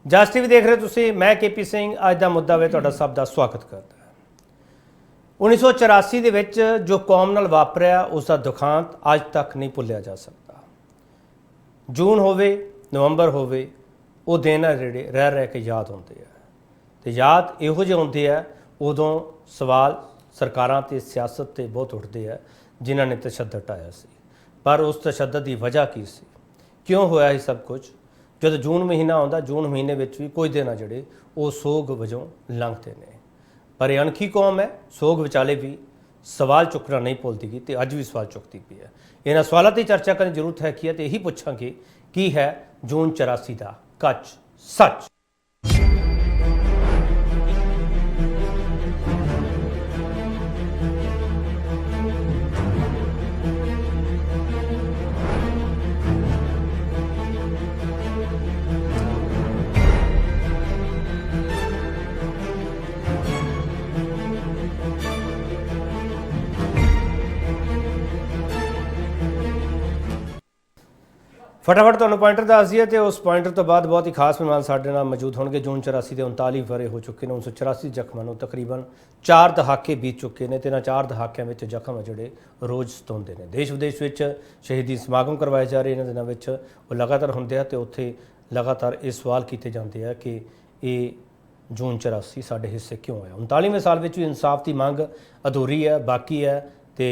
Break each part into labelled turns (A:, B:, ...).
A: ਜਸ TV ਦੇਖ ਰਹੇ ਤੁਸੀਂ, ਮੈਂ KP ਸਿੰਘ। ਅੱਜ ਦਾ ਮੁੱਦਾ ਵੇ ਤੁਹਾਡਾ ਸਭ ਦਾ ਸਵਾਗਤ ਕਰਦਾ। 1984 ਦੇ ਵਿੱਚ ਜੋ ਕੌਮ ਨਾਲ ਵਾਪਰਿਆ ਉਸ ਦਾ ਦੁਖਾਂਤ ਅੱਜ ਤੱਕ ਨਹੀਂ ਭੁੱਲਿਆ ਜਾ ਸਕਦਾ। ਜੂਨ ਹੋਵੇ, ਨਵੰਬਰ ਹੋਵੇ, ਉਹ ਦਿਨ ਆ ਜਿਹੜੇ ਰਹਿ ਰਹਿ ਕੇ ਯਾਦ ਹੁੰਦੇ ਆ। ਤੇ ਯਾਦ ਇਹੋ ਜਿਹੇ ਹੁੰਦੇ ਆ, ਉਦੋਂ ਸਵਾਲ ਸਰਕਾਰਾਂ ਤੇ ਸਿਆਸਤ ਤੇ ਬਹੁਤ ਉੱਠਦੇ ਆ ਜਿਨ੍ਹਾਂ ਨੇ ਤਸ਼ੱਦਦ ਢਾਇਆ ਸੀ। ਪਰ ਉਸ ਤਸ਼ੱਦਦ ਦੀ ਵਜ੍ਹਾ ਕੀ ਸੀ, ਕਿਉਂ ਹੋਇਆ ਇਹ ਸਭ ਕੁਝ? ਜਦੋਂ ਜੂਨ ਮਹੀਨਾ ਆਉਂਦਾ, ਜੂਨ ਮਹੀਨੇ ਵਿੱਚ ਵੀ ਕੁਝ ਦਿਨ ਆ ਜਿਹੜੇ ਉਹ ਸੋਗ ਵਜੋਂ ਲੰਘਦੇ ਨੇ। ਪਰ ਇਹ ਅਣਖੀ ਕੌਮ ਹੈ, ਸੋਗ ਵਿਚਾਲੇ ਵੀ ਸਵਾਲ ਚੁੱਕਣਾ ਨਹੀਂ ਭੁੱਲਦੀ ਗਈ ਤੇ ਅੱਜ ਵੀ ਸਵਾਲ ਚੁੱਕਦੀ ਪਈ ਹੈ। ਇਹਨਾਂ ਸਵਾਲਾਂ 'ਤੇ ਚਰਚਾ ਕਰਨ ਦੀ ਜ਼ਰੂਰਤ ਹੈ ਕੀ ਹੈ, ਤੇ ਇਹੀ ਪੁੱਛਾਂਗੇ ਕੀ ਹੈ ਜੂਨ 84 ਦਾ ਕੱਚ ਸੱਚ। फटाफट तुहानूं पॉइंटर दस दिए तो उस पॉइंटर तो बाद बहुत ही खास मेहमान साडे नाल मौजूद होणगे। जून 84 के 39 वरे हो चुके हैं। 1984 जख्मां नूं तकरीबन 4 दहाके बीत चुके हैं। तो इन्हां 4 दहाकिਆਂ ਵਿੱਚ ਜ਼ਖਮ ਜਿਹੜੇ ਰੋਜ਼ ਸਤਾਉਂਦੇ ਨੇ। ਦੇਸ਼ ਵਿਦੇਸ਼ ਵਿੱਚ ਸ਼ਹੀਦੀ ਸਮਾਗਮ ਕਰਵਾਏ ਜਾ ਰਹੇ ਇਹਨਾਂ ਦਿਨਾਂ ਵਿੱਚ, ਉਹ ਲਗਾਤਾਰ ਹੁੰਦੇ ਆ ਤੇ ਉੱਥੇ ਲਗਾਤਾਰ ਇਹ ਸਵਾਲ ਕੀਤੇ ਜਾਂਦੇ ਆ ਕਿ ਇਹ ਜੂਨ 84 ਸਾਡੇ ਹਿੱਸੇ ਕਿਉਂ ਆਇਆ। 39ਵੇਂ ਸਾਲ ਵਿੱਚ ਵੀ ਇਨਸਾਫ ਦੀ ਮੰਗ ਅਧੂਰੀ ਹੈ, ਬਾਕੀ ਹੈ। ਤੇ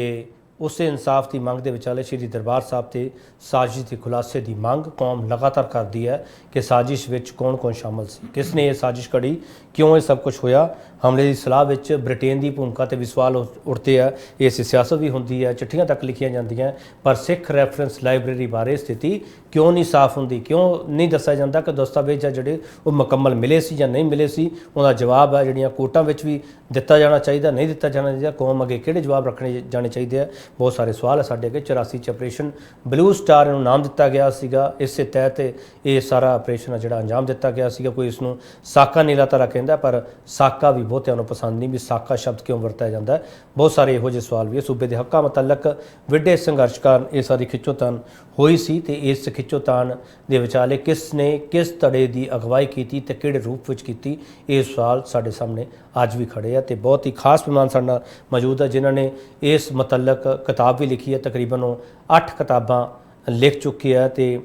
A: ਉਸੇ ਇਨਸਾਫ ਦੀ ਮੰਗ ਦੇ ਵਿਚਾਲੇ ਸ਼੍ਰੀ ਦਰਬਾਰ ਸਾਹਿਬ ਤੇ ਸਾਜ਼ਿਸ਼ ਦੇ ਖੁਲਾਸੇ ਦੀ ਮੰਗ ਕੌਮ ਲਗਾਤਾਰ ਕਰਦੀ ਹੈ ਕਿ ਸਾਜ਼ਿਸ਼ ਵਿੱਚ ਕੌਣ ਸ਼ਾਮਲ ਸੀ, ਕਿਸ ਨੇ ਇਹ ਸਾਜ਼ਿਸ਼ ਘੜੀ, ਕਿਉਂ ਇਹ ਸਭ ਕੁਝ ਹੋਇਆ। ਹਮਲੇ ਦੀ ਸਲਾਹ ਵਿੱਚ ਬ੍ਰਿਟੇਨ ਦੀ ਭੂਮਿਕਾ ਤੇ ਵੀ ਸਵਾਲ ਉੱਠਦੇ ਆ। ਇਸ ਸਿਆਸਤ ਵੀ ਹੁੰਦੀ ਹੈ, ਚਿੱਠੀਆਂ ਤੱਕ ਲਿਖੀਆਂ ਜਾਂਦੀਆਂ, ਪਰ ਸਿੱਖ ਰੈਫਰੈਂਸ ਲਾਇਬ੍ਰੇਰੀ ਬਾਰੇ ਸਥਿਤੀ ਕਿਉਂ ਨਹੀਂ ਸਾਫ਼ ਹੁੰਦੀ, ਕਿਉਂ ਨਹੀਂ ਦੱਸਿਆ ਜਾਂਦਾ ਕਿ ਦਸਤਾਵੇਜ਼ ਆ ਜਿਹੜੇ ਉਹ ਮੁਕੰਮਲ ਮਿਲੇ ਸੀ ਜਾਂ ਨਹੀਂ ਮਿਲੇ ਸੀ। ਉਹਦਾ ਜਵਾਬ ਹੈ ਜਿਹੜੀਆਂ ਕੋਰਟਾਂ ਵਿੱਚ ਵੀ ਦਿੱਤਾ ਜਾਣਾ ਚਾਹੀਦਾ, ਨਹੀਂ ਦਿੱਤਾ ਜਾਣਾ ਚਾਹੀਦਾ। ਕੌਮ ਅੱਗੇ ਕਿਹੜੇ ਜਵਾਬ ਰੱਖਣੇ ਜਾਣੇ ਚਾਹੀਦੇ ਆ, ਬਹੁਤ ਸਾਰੇ ਸਵਾਲ ਹੈ ਸਾਡੇ ਅੱਗੇ। 84 'ਚ ਆਪਰੇਸ਼ਨ ਬਲੂ ਸਟਾਰ ਨੂੰ ਨਾਮ ਦਿੱਤਾ ਗਿਆ ਸੀਗਾ। ਇਸੇ ਤਹਿਤ ਇਹ ਸਾਰਾ ਆਪਰੇਸ਼ਨ ਆ ਜਿਹੜਾ ਅੰਜਾਮ ਦਿੱਤਾ ਗਿਆ ਸੀਗਾ। ਕੋਈ ਇਸ ਨੂੰ ਸਾਕਾ ਨੀਲਾ ਤਾਰਾ ਕਹਿੰਦਾ, ਪਰ ਸਾਕਾ ਵੀ ਬਹੁਤਿਆਂ ਨੂੰ ਪਸੰਦ ਨਹੀਂ ਵੀ ਸਾਕਾ ਸ਼ਬਦ ਕਿਉਂ ਵਰਤਿਆ ਜਾਂਦਾ। ਬਹੁਤ ਸਾਰੇ ਇਹੋ ਜਿਹੇ ਸਵਾਲ ਵੀ ਹੈ। ਸੂਬੇ ਦੇ ਹੱਕਾਂ ਮੁਤਲਕ ਵਿੱਢੇ ਸੰਘਰਸ਼ ਕਾਰਨ ਇਹ ਸਾਰੀ ਖਿੱਚੋਤਾਣ ਹੋਈ ਸੀ ਤੇ ਇਸ ਖਿੱਚੋਤਾਣ ਦੇ ਵਿਚਾਲੇ ਕਿਸ ਨੇ ਕਿਸ ਧੜੇ ਦੀ ਅਗਵਾਈ ਕੀਤੀ ਤੇ ਕਿਹੜੇ ਰੂਪ ਵਿੱਚ ਕੀਤੀ, ਇਹ ਸਵਾਲ ਸਾਡੇ ਸਾਹਮਣੇ ਅੱਜ ਵੀ ਖੜੇ ਆ। ਤੇ ਬਹੁਤ ਹੀ ਖਾਸ ਮਹਿਮਾਨ ਸਾਡੇ ਨਾਲ ਮੌਜੂਦ ਹੈ ਜਿਨ੍ਹਾਂ ਨੇ ਇਸ ਮੁਤਲਕ ਕਿਤਾਬ ਵੀ ਲਿਖੀ ਹੈ। ਤਕਰੀਬਨ ਉਹ 8 ਕਿਤਾਬਾਂ ਲਿਖ ਚੁੱਕੇ ਆ ਤੇ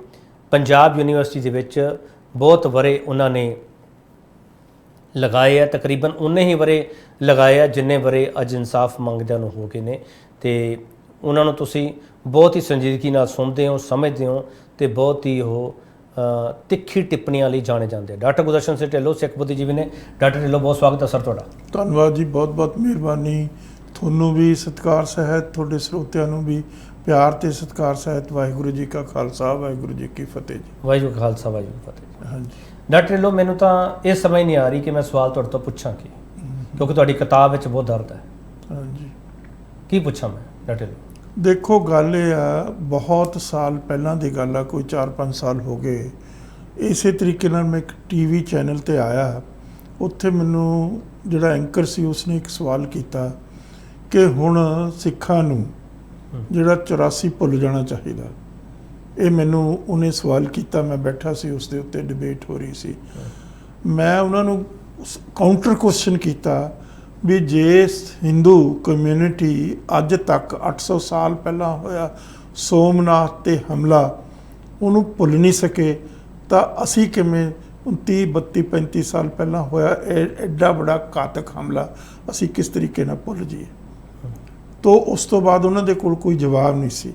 A: ਪੰਜਾਬ ਯੂਨੀਵਰਸਿਟੀ ਦੇ ਵਿੱਚ ਬਹੁਤ ਵਰੇ ਉਹਨਾਂ ਨੇ ਲਗਾਏ ਆ। ਤਕਰੀਬਨ ਉਨੇ ਹੀ ਵਰੇ ਲਗਾਏ ਆ ਜਿੰਨੇ ਵਰੇ ਅੱਜ ਇਨਸਾਫ ਮੰਗਦਿਆਂ ਨੂੰ ਹੋ ਗਏ ਨੇ। ਤੇ ਉਹਨਾਂ ਨੂੰ ਤੁਸੀਂ ਬਹੁਤ ਹੀ ਸੰਜੀਦਗੀ ਨਾਲ ਸੁਣਦੇ ਹੋ, ਸਮਝਦੇ ਹੋ ਤੇ ਬਹੁਤ ਹੀ ਉਹ ਤਿੱਖੀ ਟਿੱਪਣੀਆਂ ਲਈ ਜਾਣੇ ਜਾਂਦੇ। ਡਾਕਟਰ ਗੁਰਦਰਸ਼ਨ ਸਿੰਘ ਢਿੱਲੋਂ ਸਿੱਖ ਬੁੱਧੀਜੀਵੀ ਨੇ। ਡਾਕਟਰ ਢਿੱਲੋਂ ਬਹੁਤ ਸਵਾਗਤ ਹੈ ਸਰ ਤੁਹਾਡਾ।
B: ਧੰਨਵਾਦ ਜੀ, ਬਹੁਤ ਬਹੁਤ ਮਿਹਰਬਾਨੀ। ਤੁਹਾਨੂੰ ਵੀ ਸਤਿਕਾਰ ਸਹਿਤ, ਤੁਹਾਡੇ ਸਰੋਤਿਆਂ ਨੂੰ ਵੀ ਪਿਆਰ ਤੇ ਸਤਿਕਾਰ ਸਹਿਤ ਵਾਹਿਗੁਰੂ ਜੀ ਕਾ ਖਾਲਸਾ ਵਾਹਿਗੁਰੂ ਜੀ ਕੀ ਫਤਿਹ ਜੀ।
A: ਵਾਹਿਗੁਰੂ ਖਾਲਸਾ ਵਾਹਿਗੁਰੂ ਫਤਿਹ।
B: ਹਾਂਜੀ
A: ਡਾਕਟਰ ਢਿੱਲੋਂ, ਮੈਨੂੰ ਤਾਂ ਇਹ ਸਮਝ ਨਹੀਂ ਆ ਰਹੀ ਕਿ ਮੈਂ ਸਵਾਲ ਤੁਹਾਡੇ ਤੋਂ ਪੁੱਛਾਂ ਕੀ, ਕਿਉਂਕਿ ਤੁਹਾਡੀ ਕਿਤਾਬ ਵਿੱਚ ਬਹੁਤ ਦਰਦ ਹੈ।
B: ਹਾਂਜੀ, ਕੀ
A: ਪੁੱਛਾਂ ਮੈਂ ਡਾਕਟਰ ਢਿੱਲੋਂ?
B: ਦੇਖੋ, ਗੱਲ ਇਹ ਆ, ਬਹੁਤ ਸਾਲ ਪਹਿਲਾਂ ਦੀ ਗੱਲ ਆ, ਕੋਈ 4-5 ਸਾਲ ਹੋ ਗਏ। ਇਸੇ ਤਰੀਕੇ ਨਾਲ ਮੈਂ ਇੱਕ TV ਚੈਨਲ 'ਤੇ ਆਇਆ। ਉੱਥੇ ਮੈਨੂੰ ਜਿਹੜਾ ਐਂਕਰ ਸੀ ਉਸਨੇ ਇੱਕ ਸਵਾਲ ਕੀਤਾ ਕਿ ਹੁਣ ਸਿੱਖਾਂ ਨੂੰ ਜਿਹੜਾ 84 ਭੁੱਲ ਜਾਣਾ ਚਾਹੀਦਾ। ਇਹ ਮੈਨੂੰ ਉਹਨੇ ਸਵਾਲ ਕੀਤਾ, ਮੈਂ ਬੈਠਾ ਸੀ, ਉਸ ਦੇ ਉੱਤੇ ਡਿਬੇਟ ਹੋ ਰਹੀ ਸੀ। ਮੈਂ ਉਹਨਾਂ ਨੂੰ ਕਾਊਂਟਰ ਕੁਐਸਚਨ ਕੀਤਾ ਵੀ ਜੇ ਹਿੰਦੂ ਕਮਿਊਨਿਟੀ ਅੱਜ ਤੱਕ 800 ਸਾਲ ਪਹਿਲਾਂ ਹੋਇਆ ਸੋਮਨਾਥ 'ਤੇ ਹਮਲਾ ਉਹਨੂੰ ਭੁੱਲ ਨਹੀਂ ਸਕੇ, ਤਾਂ ਅਸੀਂ ਕਿਵੇਂ 30, 32, 35 ਸਾਲ ਪਹਿਲਾਂ ਹੋਇਆ ਐਡਾ ਬੜਾ ਘਾਤਕ ਹਮਲਾ ਅਸੀਂ ਕਿਸ ਤਰੀਕੇ ਨਾਲ ਭੁੱਲ ਜਾਈਏ। ਤੋ ਉਸ ਤੋਂ ਬਾਅਦ ਉਹਨਾਂ ਦੇ ਕੋਲ ਕੋਈ ਜਵਾਬ ਨਹੀਂ ਸੀ।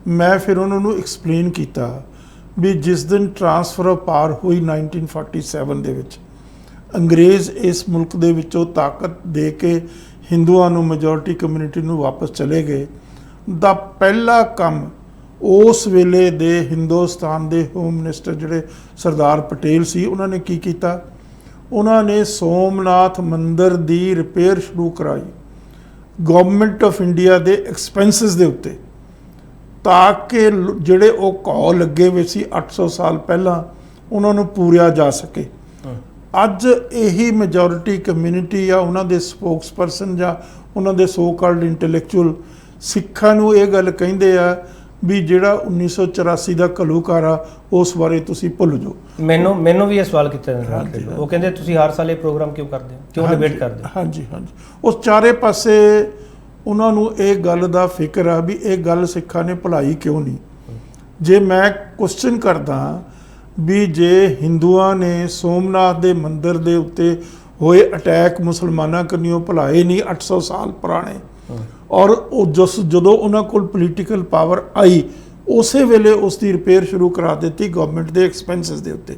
B: ਮੈਂ ਫਿਰ ਉਹਨਾਂ ਨੂੰ ਐਕਸਪਲੇਨ ਕੀਤਾ ਵੀ ਜਿਸ ਦਿਨ ਟਰਾਂਸਫਰ ਆਫ ਪਾਵਰ ਹੋਈ 1947 ਦੇ ਵਿੱਚ, ਅੰਗਰੇਜ਼ ਇਸ ਮੁਲਕ ਦੇ ਵਿੱਚੋਂ ਤਾਕਤ ਦੇ ਕੇ ਹਿੰਦੂਆਂ ਨੂੰ, ਮੈਜੋਰਿਟੀ ਕਮਿਊਨਿਟੀ ਨੂੰ ਵਾਪਸ ਚਲੇ ਗਏ, ਦਾ ਪਹਿਲਾ ਕੰਮ ਉਸ ਵੇਲੇ ਦੇ ਹਿੰਦੁਸਤਾਨ ਦੇ ਹੋਮ ਮਿਨਿਸਟਰ ਜਿਹੜੇ ਸਰਦਾਰ ਪਟੇਲ ਸੀ, ਉਹਨਾਂ ਨੇ ਕੀ ਕੀਤਾ? ਉਹਨਾਂ ਨੇ ਸੋਮਨਾਥ ਮੰਦਿਰ ਦੀ ਰਿਪੇਅਰ ਸ਼ੁਰੂ ਕਰਾਈ ਗਵਰਨਮੈਂਟ ਆਫ ਇੰਡੀਆ ਦੇ ਐਕਸਪੈਂਸਿਸ ਦੇ ਉੱਤੇ, ਤਾਂ ਕਿ ਜਿਹੜੇ ਉਹ ਘਾਉ ਲੱਗੇ ਹੋਏ ਸੀ 800 ਸਾਲ ਪਹਿਲਾਂ ਉਹਨਾਂ ਨੂੰ ਪੂਰਿਆ ਜਾ ਸਕੇ। ਅੱਜ ਇਹੀ ਮੈਜੋਰਿਟੀ ਕਮਿਊਨਿਟੀ ਆ, ਉਹਨਾਂ ਦੇ ਸਪੋਕਸਪਰਸਨ ਜਾਂ ਉਹਨਾਂ ਦੇ ਸੋ ਕਾਲਡ ਇੰਟੈਲੈਕਚੁਅਲ ਸਿੱਖਾਂ ਨੂੰ ਇਹ ਗੱਲ ਕਹਿੰਦੇ ਆ ਵੀ ਜਿਹੜਾ 1984 ਦਾ ਘੱਲੂਘਾਰਾ ਉਸ ਬਾਰੇ ਤੁਸੀਂ ਭੁੱਲ ਜਾਓ।
A: ਮੈਨੂੰ ਵੀ ਇਹ ਸਵਾਲ ਕੀਤਾ ਜਾਂਦਾ
B: ਹਾਂਜੀ,
A: ਉਹ ਕਹਿੰਦੇ ਤੁਸੀਂ ਹਰ ਸਾਲ ਇਹ ਪ੍ਰੋਗਰਾਮ ਕਿਉਂ ਕਰਦੇ ਹੋ, ਕਿਉਂ ਡਿਬੇਟ ਕਰਦੇ ਹੋ?
B: ਹਾਂਜੀ ਉਸ ਚਾਰੇ ਪਾਸੇ ਉਹਨਾਂ ਨੂੰ ਇਹ ਗੱਲ ਦਾ ਫਿਕਰ ਆ ਵੀ ਇਹ ਗੱਲ ਸਿੱਖਾਂ ਨੇ ਭੁਲਾਈ ਕਿਉਂ ਨਹੀਂ। ਜੇ ਮੈਂ ਕੁਐਸਚਨ ਕਰਦਾ ਵੀ ਜੇ ਹਿੰਦੂਆਂ ਨੇ ਸੋਮਨਾਥ ਦੇ ਮੰਦਿਰ ਦੇ ਉੱਤੇ ਹੋਏ ਅਟੈਕ ਮੁਸਲਮਾਨਾਂ ਕੰਨਿਓ ਭੁਲਾਏ ਨਹੀਂ 800 ਸਾਲ ਪੁਰਾਣੇ, ਔਰ ਉਹ ਜਦੋਂ ਉਹਨਾਂ ਕੋਲ ਪੋਲੀਟੀਕਲ ਪਾਵਰ ਆਈ ਉਸੇ ਵੇਲੇ ਉਸ ਦੀ ਰਿਪੇਅਰ ਸ਼ੁਰੂ ਕਰਾ ਦਿੱਤੀ ਗਵਰਨਮੈਂਟ ਦੇ ਐਕਸਪੈਂਸਿਸ ਦੇ ਉੱਤੇ,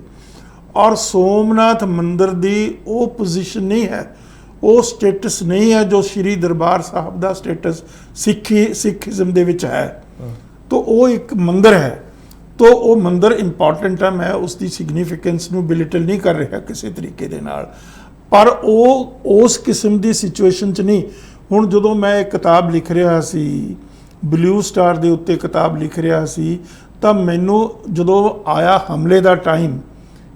B: ਔਰ ਸੋਮਨਾਥ ਮੰਦਿਰ ਦੀ ਉਹ ਪੋਜੀਸ਼ਨ ਨਹੀਂ ਹੈ, ਉਹ ਸਟੇਟਸ ਨਹੀਂ ਹੈ ਜੋ ਸ਼੍ਰੀ ਦਰਬਾਰ ਸਾਹਿਬ ਦਾ ਸਟੇਟਸ ਸਿੱਖੀਜ਼ਮ ਦੇ ਵਿੱਚ ਹੈ। ਤਾਂ ਉਹ ਇੱਕ ਮੰਦਿਰ ਹੈ, ਤਾਂ ਉਹ ਮੰਦਿਰ ਇੰਪੋਰਟੈਂਟ ਹੈ। ਮੈਂ ਉਸ ਦੀ ਸਿਗਨੀਫੀਕੈਂਸ ਨੂੰ ਬਿਲਿਟਲ ਨਹੀਂ ਕਰ ਰਿਹਾ ਕਿਸੇ ਤਰੀਕੇ ਦੇ ਨਾਲ, ਪਰ ਉਹ ਉਸ ਕਿਸਮ ਦੀ ਸਿਚੁਏਸ਼ਨ 'ਚ ਨਹੀਂ। ਹੁਣ ਜਦੋਂ ਮੈਂ ਇੱਕ ਕਿਤਾਬ ਲਿਖ ਰਿਹਾ ਸੀ, ਬਲੂ ਸਟਾਰ ਦੇ ਉੱਤੇ ਕਿਤਾਬ ਲਿਖ ਰਿਹਾ ਸੀ, ਤਾਂ ਮੈਨੂੰ ਜਦੋਂ ਆਇਆ ਹਮਲੇ ਦਾ ਟਾਈਮ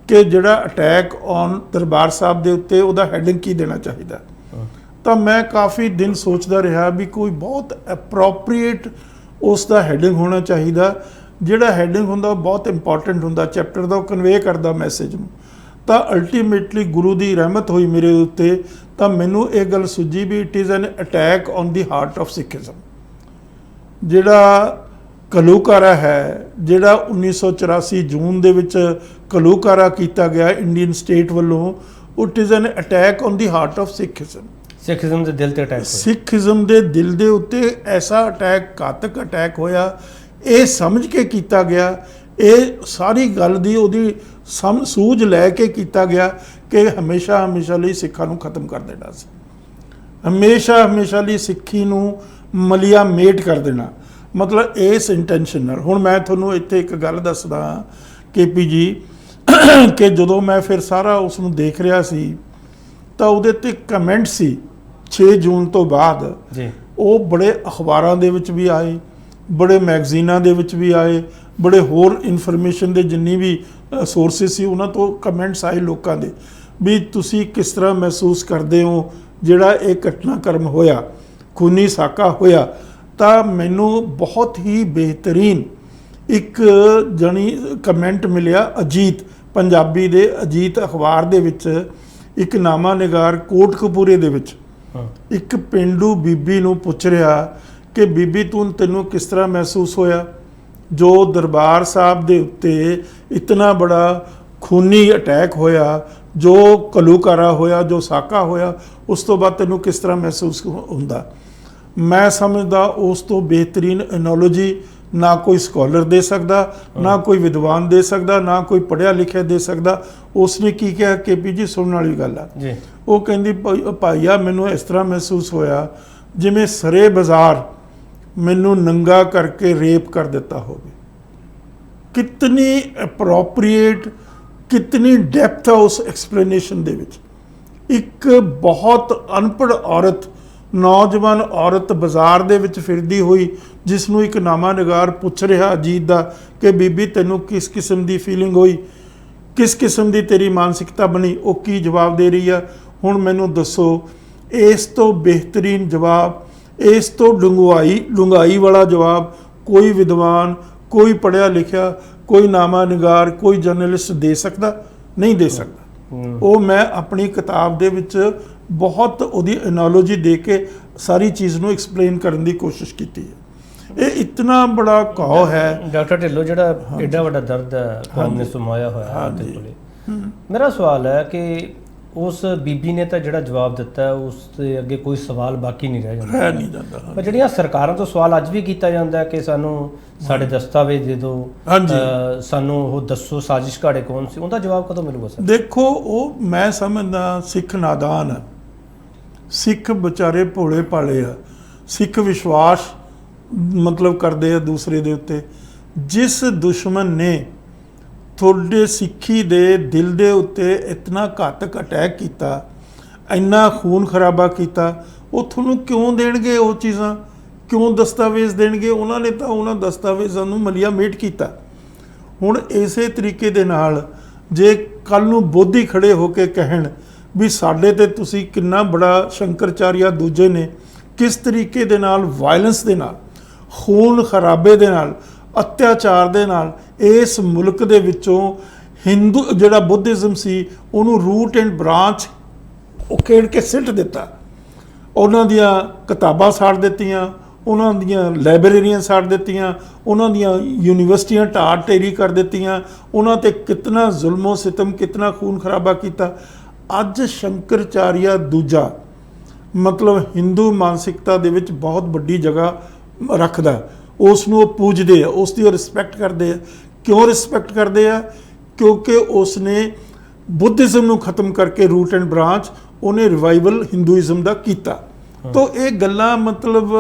B: ਕਿ ਜਿਹੜਾ ਅਟੈਕ ਔਨ ਦਰਬਾਰ ਸਾਹਿਬ ਦੇ ਉੱਤੇ ਉਹਦਾ ਹੈਡਿੰਗ ਕੀ ਦੇਣਾ ਚਾਹੀਦਾ, ਤਾਂ ਮੈਂ ਕਾਫੀ ਦਿਨ ਸੋਚਦਾ ਰਿਹਾ ਵੀ ਕੋਈ ਬਹੁਤ ਐਪਰੋਪਰੀਏਟ ਉਸ ਦਾ ਹੈਡਿੰਗ ਹੋਣਾ ਚਾਹੀਦਾ। ਜਿਹੜਾ ਹੈਡਿੰਗ ਹੁੰਦਾ ਉਹ ਬਹੁਤ ਇੰਪੋਰਟੈਂਟ ਹੁੰਦਾ, ਚੈਪਟਰ ਦਾ ਉਹ ਕਨਵੇ ਕਰਦਾ ਮੈਸੇਜ ਨੂੰ। ਤਾਂ ਅਲਟੀਮੇਟਲੀ ਗੁਰੂ ਦੀ ਰਹਿਮਤ ਹੋਈ ਮੇਰੇ ਉੱਤੇ, ਤਾਂ ਮੈਨੂੰ ਇਹ ਗੱਲ ਸੁੱਝੀ ਵੀ it is an attack on the heart of Sikhism. ਜਿਹੜਾ ਘੱਲੂਘਾਰਾ ਹੈ, ਜਿਹੜਾ 1984 ਜੂਨ ਦੇ ਵਿੱਚ ਘੱਲੂਘਾਰਾ ਕੀਤਾ ਗਿਆ ਇੰਡੀਅਨ ਸਟੇਟ ਵੱਲੋਂ, it is an attack on the heart of ਸਿੱਖਿਜ਼ਮ।
A: Sikhism ਦੇ ਦਿਲ ਤੇ ਅਟੈਕ ਹੋਇਆ,
B: ਸਿੱਖੀਜ਼ਮ ਦੇ ਦਿਲ ਦੇ ਉੱਤੇ ਐਸਾ ਅਟੈਕ, ਘਾਤਕ ਅਟੈਕ ਹੋਇਆ। ਇਹ ਸਮਝ ਕੇ ਕੀਤਾ ਗਿਆ, ਇਹ ਸਾਰੀ ਗੱਲ ਦੀ ਉਹਦੀ ਸੂਝ ਲੈ ਕੇ ਕੀਤਾ ਗਿਆ ਕਿ ਹਮੇਸ਼ਾ ਲਈ ਸਿੱਖਾਂ ਨੂੰ ਖਤਮ ਕਰ ਦੇਣਾ ਸੀ, ਹਮੇਸ਼ਾ ਲਈ ਸਿੱਖੀ ਨੂੰ ਮਲੀਆ ਮੇਟ ਕਰ ਦੇਣਾ, ਮਤਲਬ ਇਸ ਇੰਟੈਂਸ਼ਨ ਨਾਲ। ਹੁਣ ਮੈਂ ਤੁਹਾਨੂੰ ਇੱਥੇ ਇੱਕ ਗੱਲ ਦੱਸਦਾ KP ਜੀ ਕਿ ਜਦੋਂ ਮੈਂ ਫਿਰ ਸਾਰਾ ਉਸ ਨੂੰ ਦੇਖ ਰਿਹਾ ਸੀ ਤਾਂ ਉਹਦੇ ਤੇ ਕਮੈਂਟ ਸੀ 6 ਜੂਨ ਤੋਂ ਬਾਅਦ
A: ਜੀ,
B: ਉਹ ਬੜੇ ਅਖਬਾਰਾਂ ਦੇ ਵਿੱਚ ਵੀ ਆਏ, ਬੜੇ ਮੈਗਜ਼ੀਨਾਂ ਦੇ ਵਿੱਚ ਵੀ ਆਏ, ਬੜੇ ਹੋਰ ਇਨਫੋਰਮੇਸ਼ਨ ਦੇ ਜਿੰਨੀ ਵੀ ਸੋਰਸਿਸ ਸੀ ਉਹਨਾਂ ਤੋਂ ਕਮੈਂਟਸ ਆਏ ਲੋਕਾਂ ਦੇ ਵੀ ਤੁਸੀਂ ਕਿਸ ਤਰ੍ਹਾਂ ਮਹਿਸੂਸ ਕਰਦੇ ਹੋ ਜਿਹੜਾ ਇਹ ਘਟਨਾਕ੍ਰਮ ਹੋਇਆ, ਖੂਨੀ ਸਾਕਾ ਹੋਇਆ। ਤਾਂ ਮੈਨੂੰ ਬਹੁਤ ਹੀ ਬਿਹਤਰੀਨ ਇੱਕ ਕਮੈਂਟ ਮਿਲਿਆ ਅਜੀਤ, ਪੰਜਾਬੀ ਦੇ ਅਜੀਤ ਅਖਬਾਰ ਦੇ ਵਿੱਚ ਇੱਕ ਨਾਮਾ ਨਿਗਾਰ ਕੋਟਕਪੂਰੇ ਦੇ ਵਿੱਚ ਇੱਕ ਪਿੰਡੂ ਬੀਬੀ ਨੂੰ ਪੁੱਛ ਰਿਹਾ ਕਿ ਬੀਬੀ ਤੈਨੂੰ ਕਿਸ ਤਰ੍ਹਾਂ ਮਹਿਸੂਸ ਹੋਇਆ ਜੋ ਦਰਬਾਰ ਸਾਹਿਬ ਦੇ ਉੱਤੇ ਇਤਨਾ ਬੜਾ ਖੂਨੀ ਅਟੈਕ ਹੋਇਆ, ਜੋ ਘੱਲੂਘਾਰਾ ਹੋਇਆ, ਜੋ ਸਾਕਾ ਹੋਇਆ, ਉਸ ਤੋਂ ਬਾਅਦ ਤੈਨੂੰ ਕਿਸ ਤਰ੍ਹਾਂ ਮਹਿਸੂਸ ਹੁੰਦਾ। ਮੈਂ ਸਮਝਦਾ ਉਸ ਤੋਂ ਬਿਹਤਰੀਨ ਐਨੋਲੋਜੀ ਨਾ ਕੋਈ ਸਕਾਲਰ ਦੇ ਸਕਦਾ, ਨਾ ਕੋਈ ਵਿਦਵਾਨ ਦੇ ਸਕਦਾ, ਨਾ ਕੋਈ ਪੜ੍ਹਿਆ ਲਿਖਿਆ ਦੇ ਸਕਦਾ। ਉਸਨੇ ਕੀ ਕਿਹਾ KP ਜੀ, ਸੁਣਨ ਵਾਲੀ ਗੱਲ ਆ ਜੀ। ਉਹ ਕਹਿੰਦੀ ਭਾਈਆ ਮੈਨੂੰ ਇਸ ਤਰ੍ਹਾਂ ਮਹਿਸੂਸ ਹੋਇਆ ਜਿਵੇਂ ਸਰੇ ਬਾਜ਼ਾਰ ਮੈਨੂੰ ਨੰਗਾ ਕਰਕੇ ਰੇਪ ਕਰ ਦਿੱਤਾ ਹੋਵੇ। ਕਿਤਨੀ ਅਪਰੋਪਰੀਏਟ, ਕਿਤਨੀ ਡੈਪਥ ਆ ਉਸ ਐਕਸਪਲੇਨੇਸ਼ਨ ਦੇ ਵਿੱਚ। ਇੱਕ ਬਹੁਤ ਅਨਪੜ੍ਹ ਔਰਤ, ਨੌਜਵਾਨ ਔਰਤ ਬਾਜ਼ਾਰ ਦੇ ਵਿੱਚ ਫਿਰਦੀ ਹੋਈ, ਜਿਸ ਨੂੰ ਇੱਕ ਨਾਮਾ ਨਿਗਾਰ ਪੁੱਛ ਰਿਹਾ ਅਜੀਤ ਦਾ ਕਿ ਬੀਬੀ ਤੈਨੂੰ ਕਿਸ ਕਿਸਮ ਦੀ ਫੀਲਿੰਗ ਹੋਈ, ਕਿਸ ਕਿਸਮ ਦੀ ਤੇਰੀ ਮਾਨਸਿਕਤਾ ਬਣੀ, ਉਹ ਕੀ ਜਵਾਬ ਦੇ ਰਹੀ ਆ। ਹੁਣ ਮੈਨੂੰ ਦੱਸੋ ਇਸ ਤੋਂ ਬਿਹਤਰੀਨ ਜਵਾਬ, ਇਸ ਤੋਂ ਡੂੰਘਾਈ ਵਾਲਾ ਜਵਾਬ ਕੋਈ ਵਿਦਵਾਨ, ਕੋਈ ਪੜ੍ਹਿਆ ਲਿਖਿਆ, ਕੋਈ ਨਾਮਾ ਨਿਗਾਰ, ਕੋਈ ਜਰਨਲਿਸਟ ਦੇ ਸਕਦਾ? ਨਹੀਂ ਦੇ ਸਕਦਾ। ਉਹ ਮੈਂ ਆਪਣੀ ਕਿਤਾਬ ਦੇ ਵਿੱਚ ਬਹੁਤ ਉਹਦੀ ਐਨਾਲੋਜੀ ਦੇ ਕੇ ਸਾਰੀ ਚੀਜ਼ ਨੂੰ ਐਕਸਪਲੇਨ ਕਰਨ ਦੀ ਕੋਸ਼ਿਸ਼ ਕੀਤੀ ਹੈ। ਇਹ ਇਤਨਾ ਬੜਾ ਘਾਉ ਹੈ
A: ਡਾਕਟਰ ਢਿੱਲੋਂ, ਜਿਹੜਾ ਐਡਾ ਵੱਡਾ ਦਰਦ ਹੈ ਕੌਮ ਨੇ ਸੁਮਾਇਆ ਹੋਇਆ। ਮੇਰਾ ਸਵਾਲ ਹੈ ਕਿ ਉਸ ਬੀਬੀ ਨੇ ਤਾਂ ਜਿਹੜਾ ਜਵਾਬ ਦਿੱਤਾ ਉਸ ਦੇ ਅੱਗੇ ਕੋਈ ਸਵਾਲ ਬਾਕੀ ਨਹੀਂ ਰਹਿ ਜਾਂਦਾ। ਪਰ ਜਿਹੜੀਆਂ ਸਰਕਾਰਾਂ ਤੋਂ ਸਵਾਲ ਅੱਜ ਵੀ ਕੀਤਾ ਜਾਂਦਾ ਕਿ ਸਾਨੂੰ ਸਾਡੇ ਦਸਤਾਵੇਜ਼ ਦੇ ਦਿਓ, ਸਾਨੂੰ ਉਹ ਦੱਸੋ ਸਾਜ਼ਿਸ਼ ਘਾੜੇ ਕੌਣ ਸੀ, ਉਹਦਾ ਜਵਾਬ ਕਦੋਂ ਮਿਲੂਗਾ ਸਰ?
B: ਦੇਖੋ, ਉਹ ਮੈਂ ਸਮਝਦਾ ਸਿੱਖ ਨਾਦਾਨ ਆ, ਸਿੱਖ ਵਿਚਾਰੇ ਭੋਲੇ ਭਾਲੇ ਆ, ਸਿੱਖ ਵਿਸ਼ਵਾਸ ਮਤਲਬ ਕਰਦੇ ਆ ਦੂਸਰੇ ਦੇ ਉੱਤੇ। ਜਿਸ ਦੁਸ਼ਮਣ ਨੇ ਤੁਹਾਡੇ ਸਿੱਖੀ ਦੇ ਦਿਲ ਦੇ ਉੱਤੇ ਇਤਨਾ ਘਾਤਕ ਅਟੈਕ ਕੀਤਾ, ਇੰਨਾ ਖੂਨ ਖਰਾਬਾ ਕੀਤਾ, ਉਹ ਤੁਹਾਨੂੰ ਕਿਉਂ ਦੇਣਗੇ ਉਹ ਚੀਜ਼ਾਂ, ਕਿਉਂ ਦਸਤਾਵੇਜ਼ ਦੇਣਗੇ? ਉਹਨਾਂ ਨੇ ਤਾਂ ਉਹਨਾਂ ਦਸਤਾਵੇਜ਼ਾਂ ਨੂੰ ਮਲੀਆ ਮੇਟ ਕੀਤਾ। ਹੁਣ ਇਸੇ ਤਰੀਕੇ ਦੇ ਨਾਲ ਜੇ ਕੱਲ੍ਹ ਨੂੰ ਬੋਧੀ ਖੜੇ ਹੋ ਕੇ ਕਹਿਣ ਵੀ ਸਾਡੇ ਤੇ ਤੁਸੀਂ ਕਿੰਨਾ ਬੜਾ ਸ਼ੰਕਰਚਾਰੀਆ ਦੂਜੇ ਨੇ ਕਿਸ ਤਰੀਕੇ ਦੇ ਨਾਲ ਵਾਇਲੈਂਸ ਦੇ ਨਾਲ, ਖੂਨ ਖਰਾਬੇ ਦੇ ਨਾਲ ਅਤਿਆਚਾਰ ਦੇ ਨਾਲ ਇਸ ਮੁਲਕ ਦੇ ਵਿੱਚੋਂ ਹਿੰਦੂ ਜਿਹੜਾ ਬੁੱਧਿਜ਼ਮ ਸੀ ਉਹਨੂੰ ਰੂਟ ਐਂਡ ਬ੍ਰਾਂਚ ਉਖੇੜ ਕੇ ਸਿੱਟ ਦਿੱਤਾ। ਉਹਨਾਂ ਦੀਆਂ ਕਿਤਾਬਾਂ ਸਾੜ ਦਿੱਤੀਆਂ, ਉਹਨਾਂ ਦੀਆਂ ਲਾਇਬ੍ਰੇਰੀਆਂ ਸਾੜ ਦਿੱਤੀਆਂ, ਉਹਨਾਂ ਦੀਆਂ ਯੂਨੀਵਰਸਿਟੀਆਂ ਢਾਹ ਢੇਰੀ ਕਰ ਦਿੱਤੀਆਂ, ਉਹਨਾਂ ਤੇ ਕਿਤਨਾ ਜ਼ੁਲਮੋ ਸਿਤਮ, ਕਿਤਨਾ ਖੂਨ ਖਰਾਬਾ ਕੀਤਾ। ਅੱਜ ਸ਼ੰਕਰਾਚਾਰੀਆ ਦੂਜਾ ਮਤਲਬ ਹਿੰਦੂ ਮਾਨਸਿਕਤਾ ਦੇ ਵਿੱਚ ਬਹੁਤ ਵੱਡੀ ਜਗ੍ਹਾ ਰੱਖਦਾ, ਉਸ ਨੂੰ ਉਹ ਪੂਜਦੇ ਆ, ਉਸ ਦੀ ਉਹ ਰਿਸਪੈਕਟ ਕਰਦੇ ਆ। ਕਿਉਂ ਰਿਸਪੈਕਟ ਕਰਦੇ ਆ? ਕਿਉਂਕਿ ਉਸ ਨੇ ਬੁੱਧਿਜ਼ਮ ਨੂੰ ਖਤਮ ਕਰਕੇ ਰੂਟ ਐਂਡ ਬ੍ਰਾਂਚ ਉਹਨੇ ਰਿਵਾਈਵਲ ਹਿੰਦੂਇਜ਼ਮ ਦਾ ਕੀਤਾ। ਤੋ ਇਹ ਗੱਲਾਂ ਮਤਲਬ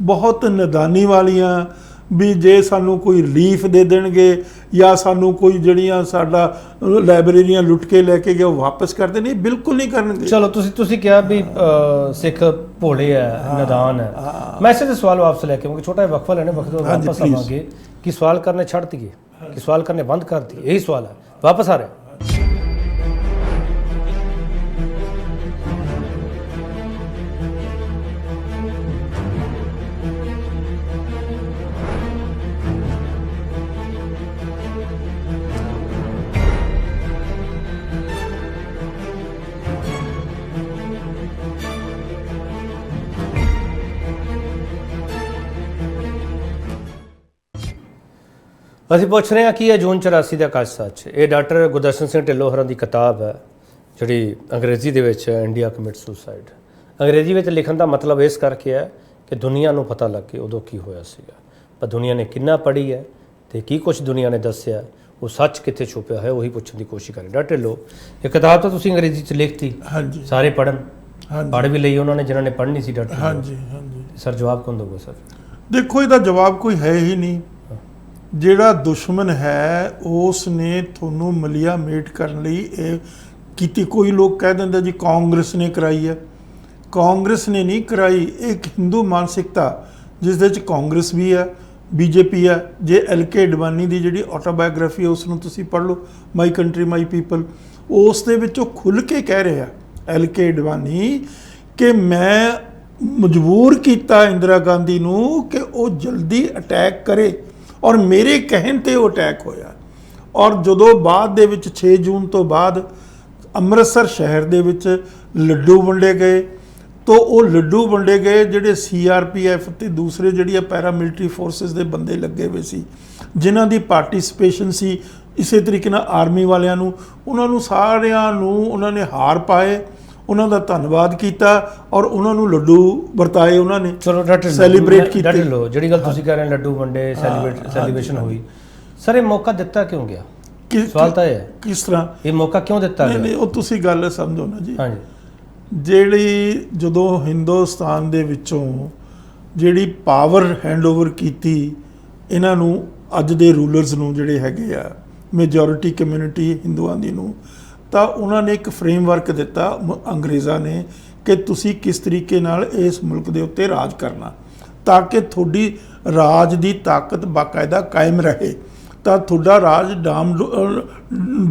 B: ਬਹੁਤ ਨਦਾਨੀ ਵਾਲੀਆਂ ਵੀ ਜੇ ਸਾਨੂੰ ਕੋਈ ਰਿਲੀਫ ਦੇ ਦੇਣਗੇ ਜਾਂ ਸਾਨੂੰ ਕੋਈ ਜਿਹੜੀਆਂ ਸਾਡਾ ਲਾਇਬ੍ਰੇਰੀਆਂ ਲੁੱਟ ਕੇ ਲੈ ਕੇ ਗਏ ਉਹ ਵਾਪਸ ਕਰ ਦੇਣਗੇ, ਬਿਲਕੁਲ ਨਹੀਂ ਕਰਨਗੇ।
A: ਚਲੋ ਤੁਸੀਂ ਕਿਹਾ ਵੀ ਸਿੱਖ ਭੋਲੇ ਹੈ, ਨਦਾਨ ਹੈ। ਮੈਂ ਇਸੇ ਸਵਾਲ ਵਾਪਸ ਲੈ ਕੇ ਆਉਂਗਾ, ਛੋਟਾ ਜਿਹਾ ਵਕਫਾ ਲੈਣੇ, ਵਕਤ ਵਾਪਸ ਆਵਾਂਗੇ ਕਿ ਸਵਾਲ ਕਰਨੇ ਛੱਡ ਦਈਏ ਕਿ ਸਵਾਲ ਕਰਨੇ ਬੰਦ ਕਰ ਦਈਏ, यही सवाल है। वापस आ रहे ਅਸੀਂ ਪੁੱਛ ਰਹੇ ਹਾਂ ਕੀ ਹੈ ਜੂਨ 84 ਦਾ ਕੱਚ ਸੱਚ। ਇਹ ਡਾਕਟਰ ਗੁਰਦਰਸ਼ਨ ਸਿੰਘ ਢਿੱਲੋਂ ਹੋਰਾਂ ਦੀ ਕਿਤਾਬ ਹੈ ਜਿਹੜੀ ਅੰਗਰੇਜ਼ੀ ਦੇ ਵਿੱਚ ਇੰਡੀਆ ਕਮਿਟ ਸੁਸਾਈਡ। ਅੰਗਰੇਜ਼ੀ ਵਿੱਚ ਲਿਖਣ ਦਾ ਮਤਲਬ ਇਸ ਕਰਕੇ ਹੈ ਕਿ ਦੁਨੀਆ ਨੂੰ ਪਤਾ ਲੱਗੇ ਉਦੋਂ ਕੀ ਹੋਇਆ ਸੀਗਾ, ਪਰ ਦੁਨੀਆ ਨੇ ਕਿੰਨਾ ਪੜ੍ਹੀ ਹੈ ਤੇ ਕੀ ਕੁਝ ਦੁਨੀਆ ਨੇ ਦੱਸਿਆ, ਉਹ ਸੱਚ ਕਿੱਥੇ ਛੁਪਿਆ ਹੈ, ਉਹੀ ਪੁੱਛਣ ਦੀ ਕੋਸ਼ਿਸ਼ ਕਰੇ। ਡਾਕਟਰ ਢਿੱਲੋਂ, ਇਹ ਕਿਤਾਬ ਤਾਂ ਤੁਸੀਂ ਅੰਗਰੇਜ਼ੀ 'ਚ ਲਿਖਤੀ,
B: ਹਾਂਜੀ,
A: ਸਾਰੇ ਪੜ੍ਹਨ,
B: ਹਾਂਜੀ,
A: ਪੜ੍ਹ ਵੀ ਲਈ ਉਹਨਾਂ ਨੇ ਜਿਨ੍ਹਾਂ ਨੇ ਪੜ੍ਹਨੀ ਸੀ। ਡਾਕਟਰ
B: ਹਾਂਜੀ, ਹਾਂਜੀ।
A: ਸਰ ਜਵਾਬ ਕੌਣ ਦੇਊਗਾ ਸਰ?
B: ਦੇਖੋ, ਇਹਦਾ ਜਵਾਬ ਕੋਈ ਹੈ ਹੀ ਨਹੀਂ। ਜਿਹੜਾ ਦੁਸ਼ਮਣ ਹੈ ਉਸ ਨੇ ਤੁਹਾਨੂੰ ਮਲੀਆ ਮੇਟ ਕਰਨ ਲਈ ਇਹ ਕੀਤੀ। ਕੋਈ ਲੋਕ ਕਹਿ ਦਿੰਦੇ ਜੀ ਕਾਂਗਰਸ ਨੇ ਕਰਾਈ ਹੈ, ਕਾਂਗਰਸ ਨੇ ਨਹੀਂ ਕਰਾਈ। ਇੱਕ ਹਿੰਦੂ ਮਾਨਸਿਕਤਾ ਜਿਸ ਦੇ ਵਿੱਚ ਕਾਂਗਰਸ ਵੀ ਹੈ, ਬੀਜੇਪੀ ਹੈ। ਜੇ LK ਅਡਵਾਨੀ ਦੀ ਜਿਹੜੀ ਆਟੋਬਾਇਓਗ੍ਰਾਫੀ ਹੈ ਉਸ ਨੂੰ ਤੁਸੀਂ ਪੜ੍ਹ ਲਓ, ਮਾਈ ਕੰਟਰੀ ਮਾਈ ਪੀਪਲ, ਉਸ ਦੇ ਵਿੱਚ ਉਹ ਖੁੱਲ੍ਹ ਕੇ ਕਹਿ ਰਿਹਾ LK ਅਡਵਾਨੀ ਕਿ ਮੈਂ ਮਜਬੂਰ ਕੀਤਾ ਇੰਦਰਾ ਗਾਂਧੀ ਨੂੰ ਕਿ ਉਹ ਜਲਦੀ ਅਟੈਕ ਕਰੇ ਔਰ ਮੇਰੇ ਕਹਿਣ ਤੇ ਉਹ ਅਟੈਕ ਹੋਇਆ। ਔਰ ਜਦੋਂ ਬਾਅਦ ਦੇ ਵਿੱਚ 6 ਜੂਨ ਤੋਂ ਬਾਅਦ ਅੰਮ੍ਰਿਤਸਰ ਸ਼ਹਿਰ ਦੇ ਵਿੱਚ ਲੱਡੂ ਵੰਡੇ ਗਏ, ਤਾਂ ਉਹ ਲੱਡੂ ਵੰਡੇ ਗਏ ਜਿਹੜੇ CRPF ਤੇ ਦੂਸਰੇ ਜਿਹੜੀਆਂ ਪੈਰਾਮਿਲਟਰੀ ਫੋਰਸਿਸ ਦੇ ਬੰਦੇ ਲੱਗੇ ਹੋਏ ਸੀ, ਜਿਨ੍ਹਾਂ ਦੀ ਪਾਰਟਿਸਿਪੇਸ਼ਨ ਸੀ। ਇਸੇ ਤਰੀਕੇ ਨਾਲ ਆਰਮੀ ਵਾਲਿਆਂ ਨੂੰ, ਉਹਨਾਂ ਨੂੰ ਸਾਰਿਆਂ ਨੂੰ ਉਹਨਾਂ ਨੇ ਹਾਰ ਪਾਏ, ਉਹਨਾਂ ਦਾ ਧੰਨਵਾਦ ਕੀਤਾ ਔਰ ਉਹਨਾਂ ਨੂੰ ਲੱਡੂ ਵਰਤਾਏ, ਉਹਨਾਂ ਨੇ
A: ਚਲੋ ਡਾਕਟਰ
B: ਸੈਲੀਬ੍ਰੇਟ ਕੀਤੇ।
A: ਜਿਹੜੀ ਗੱਲ ਤੁਸੀਂ ਕਹਿ ਰਹੇ ਲੱਡੂ ਵੰਡੇ, ਸੈਲੀਬ੍ਰੇਸ਼ਨ ਹੋਈ, ਸਰ ਇਹ ਮੌਕਾ ਦਿੱਤਾ ਕਿਉਂ ਗਿਆ? ਸਵਾਲ ਤਾਂ ਇਹ ਹੈ
B: ਕਿਸ ਤਰ੍ਹਾਂ
A: ਇਹ ਮੌਕਾ ਕਿਉਂ ਦਿੱਤਾ ਗਿਆ?
B: ਨਹੀਂ, ਉਹ ਤੁਸੀਂ ਗੱਲ ਸਮਝੋ ਨਾ ਜੀ।
A: ਹਾਂਜੀ,
B: ਜਿਹੜੀ ਜਦੋਂ ਹਿੰਦੁਸਤਾਨ ਦੇ ਵਿੱਚੋਂ ਜਿਹੜੀ ਪਾਵਰ ਹੈਂਡਓਵਰ ਕੀਤੀ ਇਹਨਾਂ ਨੂੰ, ਅੱਜ ਦੇ ਰੂਲਰਸ ਨੂੰ ਜਿਹੜੇ ਹੈਗੇ ਆ ਮੈਜੋਰਿਟੀ ਕਮਿਊਨਿਟੀ ਹਿੰਦੂਆਂ ਦੀ ਨੂੰ, ਤਾਂ ਉਹਨਾਂ ਨੇ ਇੱਕ ਫਰੇਮਵਰਕ ਦਿੱਤਾ ਅੰਗਰੇਜ਼ਾਂ ਨੇ ਕਿ ਤੁਸੀਂ ਕਿਸ ਤਰੀਕੇ ਨਾਲ ਇਸ ਮੁਲਕ ਦੇ ਉੱਤੇ ਰਾਜ ਕਰਨਾ ਤਾਂ ਕਿ ਤੁਹਾਡੀ ਰਾਜ ਦੀ ਤਾਕਤ ਬਾਕਾਇਦਾ ਕਾਇਮ ਰਹੇ, ਤਾਂ ਤੁਹਾਡਾ ਰਾਜ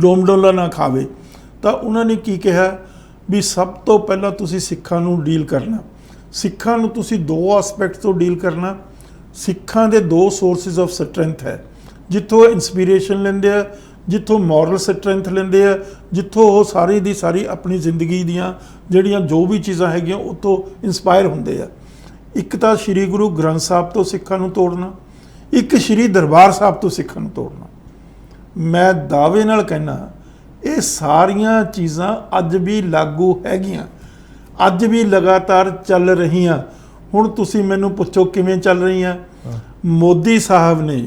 B: ਡੋਮਡੋਲਾ ਨਾ ਖਾਵੇ। ਤਾਂ ਉਹਨਾਂ ਨੇ ਕੀ ਕਿਹਾ ਵੀ ਸਭ ਤੋਂ ਪਹਿਲਾਂ ਤੁਸੀਂ ਸਿੱਖਾਂ ਨੂੰ ਡੀਲ ਕਰਨਾ। ਸਿੱਖਾਂ ਨੂੰ ਤੁਸੀਂ 2 ਐਸਪੈਕਟ ਤੋਂ ਡੀਲ ਕਰਨਾ। ਸਿੱਖਾਂ ਦੇ 2 ਸੋਰਸਿਸ ਆਫ ਸਟਰੈਂਥ ਹੈ, ਜਿੱਥੋਂ ਇੰਸਪੀਰੇਸ਼ਨ ਲੈਂਦੇ ਆ, ਜਿੱਥੋਂ ਮੋਰਲ ਸਟਰੈਂਥ ਲੈਂਦੇ ਆ, ਜਿੱਥੋਂ ਉਹ ਸਾਰੀ ਦੀ ਸਾਰੀ ਆਪਣੀ ਜ਼ਿੰਦਗੀ ਦੀਆਂ ਜਿਹੜੀਆਂ ਜੋ ਵੀ ਚੀਜ਼ਾਂ ਹੈਗੀਆਂ ਉਹ ਤੋਂ ਇੰਸਪਾਇਰ ਹੁੰਦੇ ਆ। ਇੱਕ ਤਾਂ ਸ਼੍ਰੀ ਗੁਰੂ ਗ੍ਰੰਥ ਸਾਹਿਬ ਤੋਂ ਸਿੱਖਾਂ ਨੂੰ ਤੋੜਨਾ, ਇੱਕ ਸ਼੍ਰੀ ਦਰਬਾਰ ਸਾਹਿਬ ਤੋਂ ਸਿੱਖਾਂ ਨੂੰ ਤੋੜਨਾ। ਮੈਂ ਦਾਅਵੇ ਨਾਲ ਕਹਿਣਾ ਇਹ ਸਾਰੀਆਂ ਚੀਜ਼ਾਂ ਅੱਜ ਵੀ ਲਾਗੂ ਹੈਗੀਆਂ, ਅੱਜ ਵੀ ਲਗਾਤਾਰ ਚੱਲ ਰਹੀਆਂ। ਹੁਣ ਤੁਸੀਂ ਮੈਨੂੰ ਪੁੱਛੋ ਕਿਵੇਂ ਚੱਲ ਰਹੀਆਂ? ਮੋਦੀ ਸਾਹਿਬ ਨੇ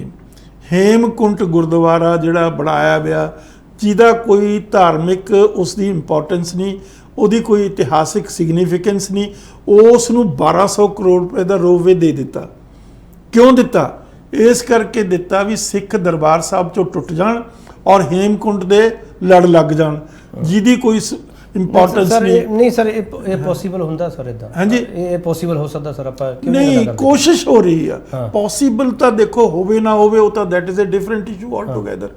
B: ਹੇਮਕੁੰਟ ਗੁਰਦੁਆਰਾ ਜਿਹੜਾ ਬਣਾਇਆ ਹੋਇਆ, ਜਿਹਦਾ ਕੋਈ ਧਾਰਮਿਕ ਉਸ ਦੀ ਇੰਪੋਰਟੈਂਸ ਨਹੀਂ, ਉਹਦੀ ਕੋਈ ਇਤਿਹਾਸਿਕ ਸਿਗਨੀਫਿਕੈਂਸ ਨਹੀਂ, ਉਸ ਨੂੰ 1200 ਕਰੋੜ ਰੁਪਏ ਦਾ ਰੋਪਵੇ ਦੇ ਦਿੱਤਾ। ਕਿਉਂ ਦਿੱਤਾ? ਇਸ ਕਰਕੇ ਦਿੱਤਾ ਵੀ ਸਿੱਖ ਦਰਬਾਰ ਸਾਹਿਬ ਚੋਂ ਟੁੱਟ ਜਾਣ ਔਰ ਹੇਮਕੁੰਟ ਦੇ ਲੜ ਲੱਗ ਜਾਣ, ਜਿਹਦੀ ਕੋਈ ਇੰਪੋਰਟੈਂਸ
A: ਨਹੀਂ ਸਰ। ਇਹ ਪੋਸੀਬਲ ਹੁੰਦਾ ਸਰ? ਇਦਾਂ
B: ਹਾਂਜੀ,
A: ਇਹ ਪੋਸੀਬਲ ਹੋ ਸਕਦਾ ਸਰ? ਆਪਾਂ
B: ਨਹੀਂ, ਕੋਸ਼ਿਸ਼ ਹੋ ਰਹੀ ਆ। ਪੋਸੀਬਲ ਤਾਂ ਦੇਖੋ ਹੋਵੇ ਨਾ ਹੋਵੇ, ਉਹ ਤਾਂ that is a different issue altogether.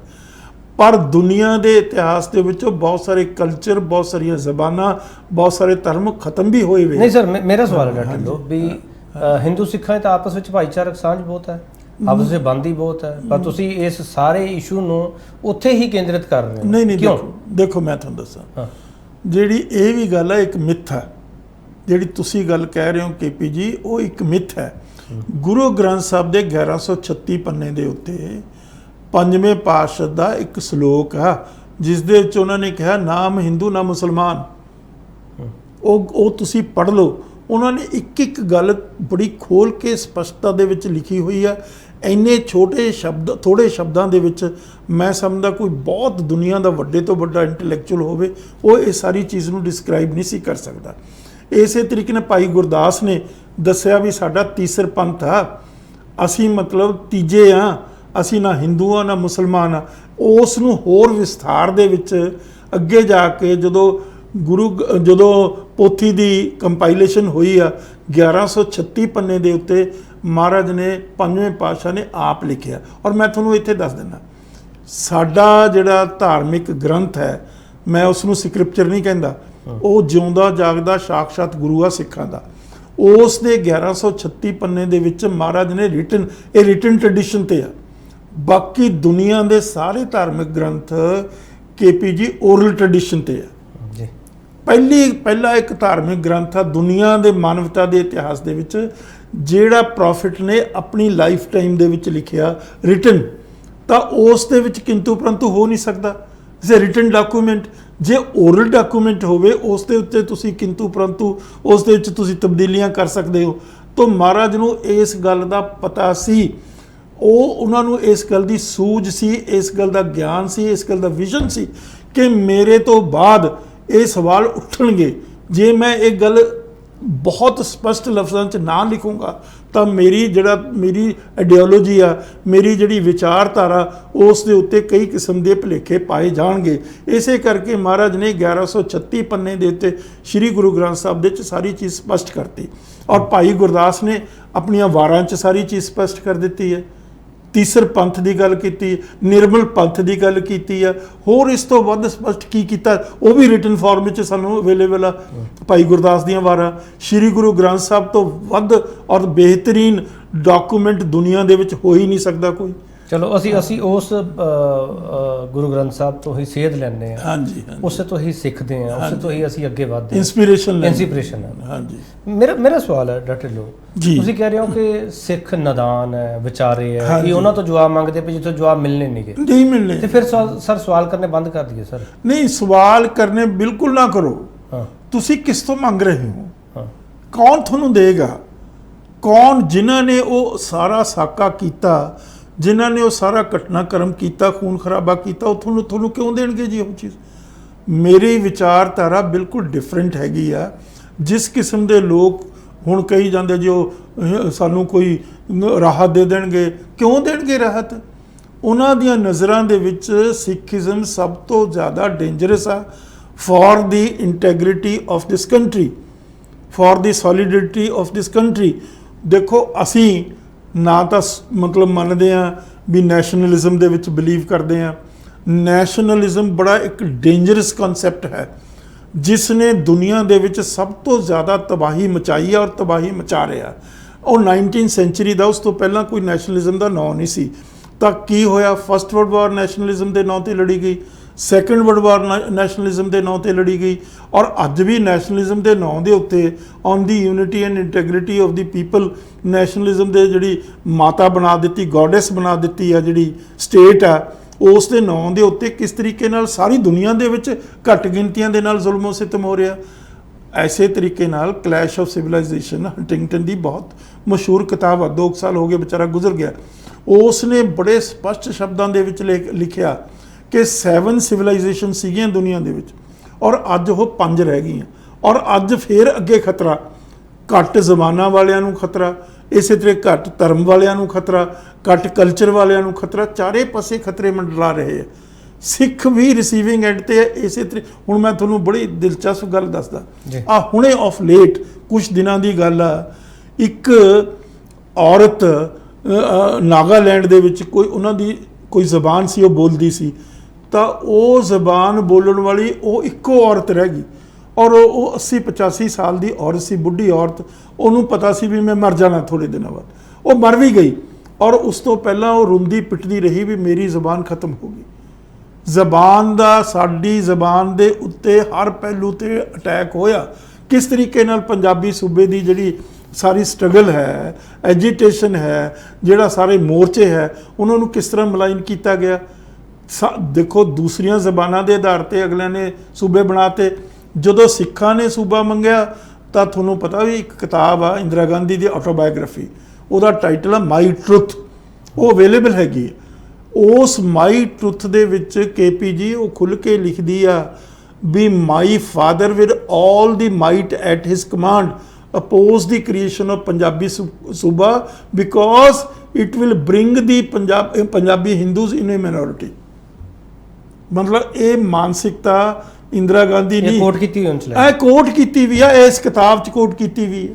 B: ਪਰ ਦੁਨੀਆ ਦੇ ਇਤਿਹਾਸ ਦੇ ਵਿੱਚੋਂ ਬਹੁਤ ਸਾਰੇ ਕਲਚਰ, ਬਹੁਤ ਸਾਰੀਆਂ ਜ਼ਬਾਨਾਂ, ਬਹੁਤ ਸਾਰੇ ਧਰਮ ਖਤਮ ਵੀ ਹੋਏ ਹੋਏ।
A: ਨਹੀਂ ਸਰ, ਮੇਰਾ ਸਵਾਲ ਹੈ ਡਾਕਟਰ ਲੋ ਵੀ ਹਿੰਦੂ ਸਿੱਖਾਂ ਤਾਂ ਆਪਸ ਵਿੱਚ ਭਾਈਚਾਰਕ ਸਾਂਝ ਬਹੁਤ ਹੈ, ਆਪਸ ਵਿੱਚ ਬੰਦ ਹੀ ਬਹੁਤ ਹੈ, ਪਰ ਤੁਸੀਂ ਇਸ ਸਾਰੇ ਇਸ਼ੂ ਨੂੰ ਉੱਥੇ ਹੀ ਕੇਂਦਰਿਤ ਕਰ ਰਹੇ ਹੋ।
B: ਨਹੀਂ
A: ਕਿਉਂ?
B: ਦੇਖੋ ਮੈਂ ਤੁਹਾਨੂੰ ਦੱਸਾਂ,
A: ਹਾਂ
B: ਜਿਹੜੀ ਇਹ ਵੀ ਗੱਲ ਹੈ, ਇੱਕ ਮਿੱਥ ਹੈ ਜਿਹੜੀ ਤੁਸੀਂ ਗੱਲ ਕਹਿ ਰਹੇ ਹੋ KP ਜੀ, ਉਹ ਇੱਕ ਮਿੱਥ ਹੈ। ਗੁਰੂ ਗ੍ਰੰਥ ਸਾਹਿਬ ਦੇ 1136 ਪੰਨੇ ਦੇ ਉੱਤੇ ਪੰਜਵੇਂ ਪਾਤਸ਼ਾਹ ਦਾ ਇੱਕ ਸ਼ਲੋਕ ਆ, ਜਿਸ ਦੇ ਵਿੱਚ ਉਹਨਾਂ ਨੇ ਕਿਹਾ ਨਾਮ ਹਿੰਦੂ ਨਾ ਮੁਸਲਮਾਨ। ਉਹ ਤੁਸੀਂ ਪੜ੍ਹ ਲਓ। ਉਹਨਾਂ ਨੇ ਇੱਕ ਇੱਕ ਗੱਲ ਬੜੀ ਖੋਲ ਕੇ ਸਪਸ਼ਟਤਾ ਦੇ ਵਿੱਚ ਲਿਖੀ ਹੋਈ ਆ। ਇੰਨੇ ਛੋਟੇ ਸ਼ਬਦ, ਥੋੜੇ ਸ਼ਬਦਾਂ ਦੇ ਵਿੱਚ ਮੈਂ ਸਮਝਦਾ ਕੋਈ ਬਹੁਤ ਦੁਨੀਆ ਦਾ ਵੱਡੇ ਤੋਂ ਵੱਡਾ ਇੰਟੈਲੈਕਚੁਅਲ ਹੋਵੇ, ਉਹ ਇਹ ਸਾਰੀ ਚੀਜ਼ ਨੂੰ ਡਿਸਕ੍ਰਾਈਬ ਨਹੀਂ ਸੀ ਕਰ ਸਕਦਾ। ਇਸੇ ਤਰੀਕੇ ਨਾਲ ਭਾਈ ਗੁਰਦਾਸ ਨੇ ਦੱਸਿਆ ਵੀ ਸਾਡਾ ਤੀਸਰ ਪੰਥ ਆ, ਅਸੀਂ ਮਤਲਬ ਤੀਜੇ ਆ, ਅਸੀਂ ਨਾ ਹਿੰਦੂ ਆ ਨਾ ਮੁਸਲਮਾਨ ਆ। ਉਸ ਨੂੰ ਹੋਰ ਵਿਸਥਾਰ ਦੇ ਵਿੱਚ ਅੱਗੇ ਜਾ ਕੇ ਜਦੋਂ ਪੋਥੀ ਦੀ ਕੰਪਾਈਲੇਸ਼ਨ ਹੋਈ ਆ 1136 ਪੰਨੇ ਦੇ ਉੱਤੇ ਮਹਾਰਾਜ ਨੇ ਪੰਜਵੇਂ ਪਾਤਸ਼ਾਹ ਨੇ ਆਪ ਲਿਖਿਆ। ਔਰ ਮੈਂ ਤੁਹਾਨੂੰ ਇੱਥੇ ਦੱਸ ਦਿੰਦਾ, ਸਾਡਾ ਜਿਹੜਾ ਧਾਰਮਿਕ ਗ੍ਰੰਥ ਹੈ, ਮੈਂ ਉਸ ਨੂੰ ਸਕ੍ਰਿਪਚਰ ਨਹੀਂ ਕਹਿੰਦਾ, ਉਹ ਜਿਉਂਦਾ ਜਾਗਦਾ ਸਾਖਸ਼ਾਤ ਗੁਰੂ ਆ ਸਿੱਖਾਂ ਦਾ। ਉਸ ਦੇ 1136 ਪੰਨੇ ਦੇ ਵਿੱਚ ਮਹਾਰਾਜ ਨੇ ਰਿਟਨ ਟ੍ਰੈਡੀਸ਼ਨ ਤੇ ਆ। ਬਾਕੀ ਦੁਨੀਆ ਦੇ ਸਾਰੇ ਧਾਰਮਿਕ ਗ੍ਰੰਥ KP ਜੀ ਓਰਲ ਟ੍ਰੈਡੀਸ਼ਨ ਤੇ ਆ।
A: ਜੀ
B: ਪਹਿਲਾ ਇੱਕ ਧਾਰਮਿਕ ਗ੍ਰੰਥ ਆ ਦੁਨੀਆ ਦੇ ਮਾਨਵਤਾ ਦੇ ਇਤਿਹਾਸ ਦੇ ਵਿੱਚ, ਜਿਹੜਾ ਪ੍ਰੋਫਿਟ ਨੇ ਆਪਣੀ ਲਾਈਫ ਟਾਈਮ ਦੇ ਵਿੱਚ ਲਿਖਿਆ ਰਿਟਨ, ਤਾਂ ਉਸ ਦੇ ਵਿੱਚ ਕਿੰਤੂ ਪਰੰਤੂ ਹੋ ਨਹੀਂ ਸਕਦਾ। ਜੇ ਰਿਟਨ ਡਾਕੂਮੈਂਟ, ਜੇ ਓਰਲ ਡਾਕੂਮੈਂਟ ਹੋਵੇ ਉਸ ਦੇ ਉੱਤੇ ਤੁਸੀਂ ਕਿੰਤੂ ਪਰੰਤੂ ਉਸ ਦੇ ਵਿੱਚ ਤੁਸੀਂ ਤਬਦੀਲੀਆਂ ਕਰ ਸਕਦੇ ਹੋ। ਤਾਂ ਮਹਾਰਾਜ ਨੂੰ ਇਸ ਗੱਲ ਦਾ ਪਤਾ ਸੀ, ਉਹਨਾਂ ਨੂੰ ਇਸ ਗੱਲ ਦੀ ਸੂਝ ਸੀ, ਇਸ ਗੱਲ ਦਾ ਗਿਆਨ ਸੀ, ਇਸ ਗੱਲ ਦਾ ਵਿਜ਼ਨ ਸੀ ਕਿ ਮੇਰੇ ਤੋਂ ਬਾਅਦ ਇਹ ਸਵਾਲ ਉੱਠਣਗੇ। ਜੇ ਮੈਂ ਇਹ ਗੱਲ ਬਹੁਤ ਸਪਸ਼ਟ ਲਫ਼ਜ਼ਾਂ 'ਚ ਨਾ ਲਿਖੂੰਗਾ ਤਾਂ ਮੇਰੀ ਆਈਡੀਓਲੋਜੀ ਆ, ਮੇਰੀ ਜਿਹੜੀ ਵਿਚਾਰਧਾਰਾ, ਉਸ ਦੇ ਉੱਤੇ ਕਈ ਕਿਸਮ ਦੇ ਭੁਲੇਖੇ ਪਾਏ ਜਾਣਗੇ। ਇਸੇ ਕਰਕੇ ਮਹਾਰਾਜ ਨੇ 1136 ਪੰਨੇ ਦੇ ਉੱਤੇ ਸ੍ਰੀ ਗੁਰੂ ਗ੍ਰੰਥ ਸਾਹਿਬ ਦੇ ਵਿੱਚ ਸਾਰੀ ਚੀਜ਼ ਸਪਸ਼ਟ ਕਰਤੀ। ਔਰ ਭਾਈ ਗੁਰਦਾਸ ਨੇ ਆਪਣੀਆਂ ਵਾਰਾਂ 'ਚ ਸਾਰੀ ਚੀਜ਼ ਸਪਸ਼ਟ ਕਰ ਦਿੱਤੀ ਹੈ। ਤੀਸਰ ਪੰਥ ਦੀ ਗੱਲ ਕੀਤੀ, ਨਿਰਮਲ ਪੰਥ ਦੀ ਗੱਲ ਕੀਤੀ ਆ। ਹੋਰ ਇਸ ਤੋਂ ਵੱਧ ਸਪਸ਼ਟ ਕੀ ਕੀਤਾ, ਉਹ ਵੀ ਰਿਟਨ ਫਾਰਮ ਵਿੱਚ ਸਾਨੂੰ ਅਵੇਲੇਬਲ ਆ। ਭਾਈ ਗੁਰਦਾਸ ਦੀਆਂ ਵਾਰਾਂ, ਸ੍ਰੀ ਗੁਰੂ ਗ੍ਰੰਥ ਸਾਹਿਬ ਤੋਂ ਵੱਧ ਔਰ ਬਿਹਤਰੀਨ ਡਾਕੂਮੈਂਟ ਦੁਨੀਆ ਦੇ ਵਿੱਚ ਹੋ ਹੀ ਨਹੀਂ ਸਕਦਾ ਕੋਈ।
A: ਚਲੋ ਅਸੀਂ ਉਸ ਗੁਰੂ ਗ੍ਰੰਥ ਸਾਹਿਬ ਤੋਂ ਹੀ ਸੇਧ ਲੈਂਦੇ ਹਾਂ।
B: ਹਾਂਜੀ,
A: ਉਸੇ ਤੋਂ ਹੀ ਸਿੱਖਦੇ ਹਾਂ, ਉਸੇ ਤੋਂ ਹੀ ਅਸੀਂ ਅੱਗੇ ਵਧਦੇ ਹਾਂ।
B: ਇੰਸਪੀਰੇਸ਼ਨ
A: ਹੈ।
B: ਹਾਂਜੀ।
A: ਮੇਰਾ ਸਵਾਲ ਹੈ ਡਾਕਟਰ ਲੋ, ਤੁਸੀਂ ਕਹਿ ਰਹੇ ਹੋ ਕਿ ਸਿੱਖ ਨਾਦਾਨ ਹੈ, ਵਿਚਾਰੇ ਹੈ, ਕਿ ਉਹਨਾਂ ਤੋਂ ਜਵਾਬ ਮੰਗਦੇ ਪਏ ਜਿੱਥੋਂ ਜਵਾਬ ਮਿਲਣੇ ਨਹੀਂ ਮਿਲਣੇ, ਤੇ ਫਿਰ ਸਰ ਸਵਾਲ ਕਰਨੇ ਬੰਦ ਕਰ ਦਈਏ? ਸਰ
B: ਨਹੀਂ, ਸਵਾਲ ਕਰਨੇ ਬਿਲਕੁਲ ਨਾ ਕਰੋ। ਤੁਸੀਂ ਕਿਸ ਤੋਂ ਮੰਗ ਰਹੇ ਹੋ? ਕੌਣ ਤੁਹਾਨੂੰ ਦੇਗਾ? ਕੌਣ ਜਿਨ੍ਹਾਂ ਨੇ ਉਹ ਸਾਰਾ ਸਾਕਾ ਕੀਤਾ, ਜਿਨ੍ਹਾਂ ਨੇ ਉਹ ਸਾਰਾ ਘਟਨਾਕ੍ਰਮ ਕੀਤਾ, ਖੂਨ ਖਰਾਬਾ ਕੀਤਾ, ਉਹ ਤੁਹਾਨੂੰ ਕਿਉਂ ਦੇਣਗੇ ਜੀ ਉਹ ਚੀਜ਼? ਮੇਰੀ ਵਿਚਾਰਧਾਰਾ ਬਿਲਕੁਲ ਡਿਫਰੈਂਟ ਹੈਗੀ ਆ। ਜਿਸ ਕਿਸਮ ਦੇ ਲੋਕ ਹੁਣ ਕਹੀ ਜਾਂਦੇ ਜੀ ਉਹ ਸਾਨੂੰ ਕੋਈ ਰਾਹਤ ਦੇ ਦੇਣਗੇ, ਕਿਉਂ ਦੇਣਗੇ ਰਾਹਤ? ਉਹਨਾਂ ਦੀਆਂ ਨਜ਼ਰਾਂ ਦੇ ਵਿੱਚ ਸਿੱਖੀਜ਼ਮ ਸਭ ਤੋਂ ਜ਼ਿਆਦਾ ਡੇਂਜਰਸ ਆ for the integrity of this country, for the solidarity of this country. ਦੇਖੋ, ਅਸੀਂ ਨਾ ਤਾਂ ਮਤਲਬ ਮੰਨਦੇ ਹਾਂ ਵੀ ਨੈਸ਼ਨਲਿਜ਼ਮ ਦੇ ਵਿੱਚ ਬਿਲੀਵ ਕਰਦੇ ਹਾਂ। ਨੈਸ਼ਨਲਿਜ਼ਮ ਬੜਾ ਇੱਕ ਡੇਂਜਰਸ ਕਨਸੈਪਟ ਹੈ, ਜਿਸ ਨੇ ਦੁਨੀਆ ਦੇ ਵਿੱਚ ਸਭ ਤੋਂ ਜ਼ਿਆਦਾ ਤਬਾਹੀ ਮਚਾਈ ਹੈ ਔਰ ਤਬਾਹੀ ਮਚਾ ਰਿਹਾ। ਉਹ 19th ਸੈਂਚੁਰੀ ਦਾ, ਉਸ ਤੋਂ ਪਹਿਲਾਂ ਕੋਈ ਨੈਸ਼ਨਲਿਜ਼ਮ ਦਾ ਨਾਂ ਨਹੀਂ ਸੀ। ਤਾਂ ਕੀ ਹੋਇਆ? ਫਸਟ ਵਰਲਡ ਵਾਰ ਨੈਸ਼ਨਲਿਜ਼ਮ ਦੇ ਨਾਂ 'ਤੇ ਲੜੀ ਗਈ, ਸੈਕੰਡ ਵਰਲਡ ਵਾਰ ਨੈਸ਼ਨਲਿਜ਼ਮ ਦੇ ਨਾਂ 'ਤੇ ਲੜੀ ਗਈ, ਔਰ ਅੱਜ ਵੀ ਨੈਸ਼ਨਲਿਜ਼ਮ ਦੇ ਨਾਂ ਦੇ ਉੱਤੇ on the unity and integrity of the people, nationalism ਦੇ ਜਿਹੜੀ ਮਾਤਾ ਬਣਾ ਦਿੱਤੀ, ਗੋਡੈਸ ਬਣਾ ਦਿੱਤੀ ਆ ਜਿਹੜੀ ਸਟੇਟ ਆ, ਉਸ ਦੇ ਨਾਂ ਦੇ ਉੱਤੇ ਕਿਸ ਤਰੀਕੇ ਨਾਲ ਸਾਰੀ ਦੁਨੀਆ ਦੇ ਵਿੱਚ ਘੱਟ ਗਿਣਤੀਆਂ ਦੇ ਨਾਲ ਜ਼ੁਲਮੋ ਸਿਤਮ ਹੋ ਰਿਹਾ। ਐਸੇ ਤਰੀਕੇ ਨਾਲ ਕਲੈਸ਼ ਆਫ ਸਿਵਲਾਈਜੇਸ਼ਨ, ਹੰਟਿੰਗਟਨ ਦੀ ਬਹੁਤ ਮਸ਼ਹੂਰ ਕਿਤਾਬ ਆ, 2 ਸਾਲ ਹੋ ਗਏ ਵਿਚਾਰਾ ਗੁਜ਼ਰ ਗਿਆ। ਉਸ ਨੇ ਬੜੇ ਸਪਸ਼ਟ ਸ਼ਬਦਾਂ ਦੇ ਵਿੱਚ ਲਿਖਿਆ ਕਿ 7 ਸਿਵਲਾਈਜੇਸ਼ਨ ਸੀਗੀਆਂ ਦੁਨੀਆ ਦੇ ਵਿੱਚ, ਔਰ ਅੱਜ ਉਹ 5 ਰਹਿ ਗਈਆਂ। ਔਰ ਅੱਜ ਫੇਰ ਅੱਗੇ ਖਤਰਾ, ਘੱਟ ਜ਼ਮਾਨਾ ਵਾਲਿਆਂ ਨੂੰ ਖਤਰਾ, ਇਸੇ ਤਰ੍ਹਾਂ ਘੱਟ ਧਰਮ ਵਾਲਿਆਂ ਨੂੰ ਖਤਰਾ, ਘੱਟ ਕਲਚਰ ਵਾਲਿਆਂ ਨੂੰ ਖਤਰਾ, ਚਾਰੇ ਪਾਸੇ ਖਤਰੇ ਮੰਡਰਾ ਰਹੇ ਆ। ਸਿੱਖ ਵੀ ਰਿਸੀਵਿੰਗ ਐਂਡ ਤੇ ਇਸੇ ਤਰ੍ਹਾਂ। ਹੁਣ ਮੈਂ ਤੁਹਾਨੂੰ ਬੜੀ ਦਿਲਚਸਪ ਗੱਲ ਦੱਸਦਾ, ਆ ਹੁਣੇ ਆਫ ਲੇਟ ਕੁਝ ਦਿਨਾਂ ਦੀ ਗੱਲ ਆ, ਇੱਕ ਔਰਤ ਨਾਗਾਲੈਂਡ ਦੇ ਵਿੱਚ ਉਹਨਾਂ ਦੀ ਕੋਈ ਜ਼ਬਾਨ ਸੀ, ਉਹ ਬੋਲਦੀ ਸੀ, ਤਾਂ ਉਹ ਜ਼ਬਾਨ ਬੋਲਣ ਵਾਲੀ ਉਹ ਇੱਕੋ ਔਰਤ ਰਹਿ ਗਈ। ਔਰ ਉਹ 80-85 ਸਾਲ ਦੀ ਔਰਤ ਸੀ, ਬੁੱਢੀ ਔਰਤ। ਉਹਨੂੰ ਪਤਾ ਸੀ ਵੀ ਮੈਂ ਮਰ ਜਾਣਾ ਥੋੜ੍ਹੇ ਦਿਨਾਂ ਬਾਅਦ, ਉਹ ਮਰ ਵੀ ਗਈ। ਔਰ ਉਸ ਤੋਂ ਪਹਿਲਾਂ ਉਹ ਰੋਂਦੀ ਪਿੱਟਦੀ ਰਹੀ ਵੀ ਮੇਰੀ ਜ਼ਬਾਨ ਖਤਮ ਹੋ ਗਈ। ਜ਼ਬਾਨ ਦਾ, ਸਾਡੀ ਜ਼ਬਾਨ ਦੇ ਉੱਤੇ ਹਰ ਪਹਿਲੂ ਤੇ ਅਟੈਕ ਹੋਇਆ। ਕਿਸ ਤਰੀਕੇ ਨਾਲ ਪੰਜਾਬੀ ਸੂਬੇ ਦੀ ਜਿਹੜੀ ਸਾਰੀ ਸਟਰਗਲ ਹੈ, ਐਜੀਟੇਸ਼ਨ ਹੈ, ਜਿਹੜਾ ਸਾਰੇ ਮੋਰਚੇ ਹੈ, ਉਹਨਾਂ ਨੂੰ ਕਿਸ ਤਰ੍ਹਾਂ ਮਲਾਈਨ ਕੀਤਾ ਗਿਆ। ਦੇਖੋ ਦੂਸਰੀਆਂ ਜ਼ਬਾਨਾਂ ਦੇ ਆਧਾਰ ਤੇ ਅਗਲਿਆਂ ਨੇ ਸੂਬੇ ਬਣਾਤੇ। ਜਦੋਂ ਸਿੱਖਾਂ ਨੇ ਸੂਬਾ ਮੰਗਿਆ ਤਾਂ ਤੁਹਾਨੂੰ ਪਤਾ ਵੀ ਇੱਕ ਕਿਤਾਬ ਆ ਇੰਦਰਾ ਗਾਂਧੀ ਦੀ ਆਟੋਬਾਇਓਗ੍ਰਾਫੀ, ਉਹਦਾ ਟਾਈਟਲ ਆ ਮਾਈ ਟਰੁੱਥ, ਉਹ ਅਵੇਲੇਬਲ ਹੈਗੀ ਹੈ। ਉਸ ਮਾਈ ਟਰੁੱਥ ਦੇ ਵਿੱਚ KPG ਉਹ ਖੁੱਲ੍ਹ ਕੇ ਲਿਖਦੀ ਆ ਵੀ my father with all the might at his command oppose the creation of Punjabi ਸੂਬਾ because it will bring the Punjabi Hindus in A minority. ਮਤਲਬ ਇਹ ਮਾਨਸਿਕਤਾ ਇੰਦਰਾ ਗਾਂਧੀ ਨੇ
A: ਕੋਟ ਕੀਤੀ ਹੋਈ
B: ਇਹ ਕੋਟ ਕੀਤੀ ਵੀ ਆ, ਇਸ ਕਿਤਾਬ 'ਚ ਕੋਟ ਕੀਤੀ ਵੀ ਹੈ,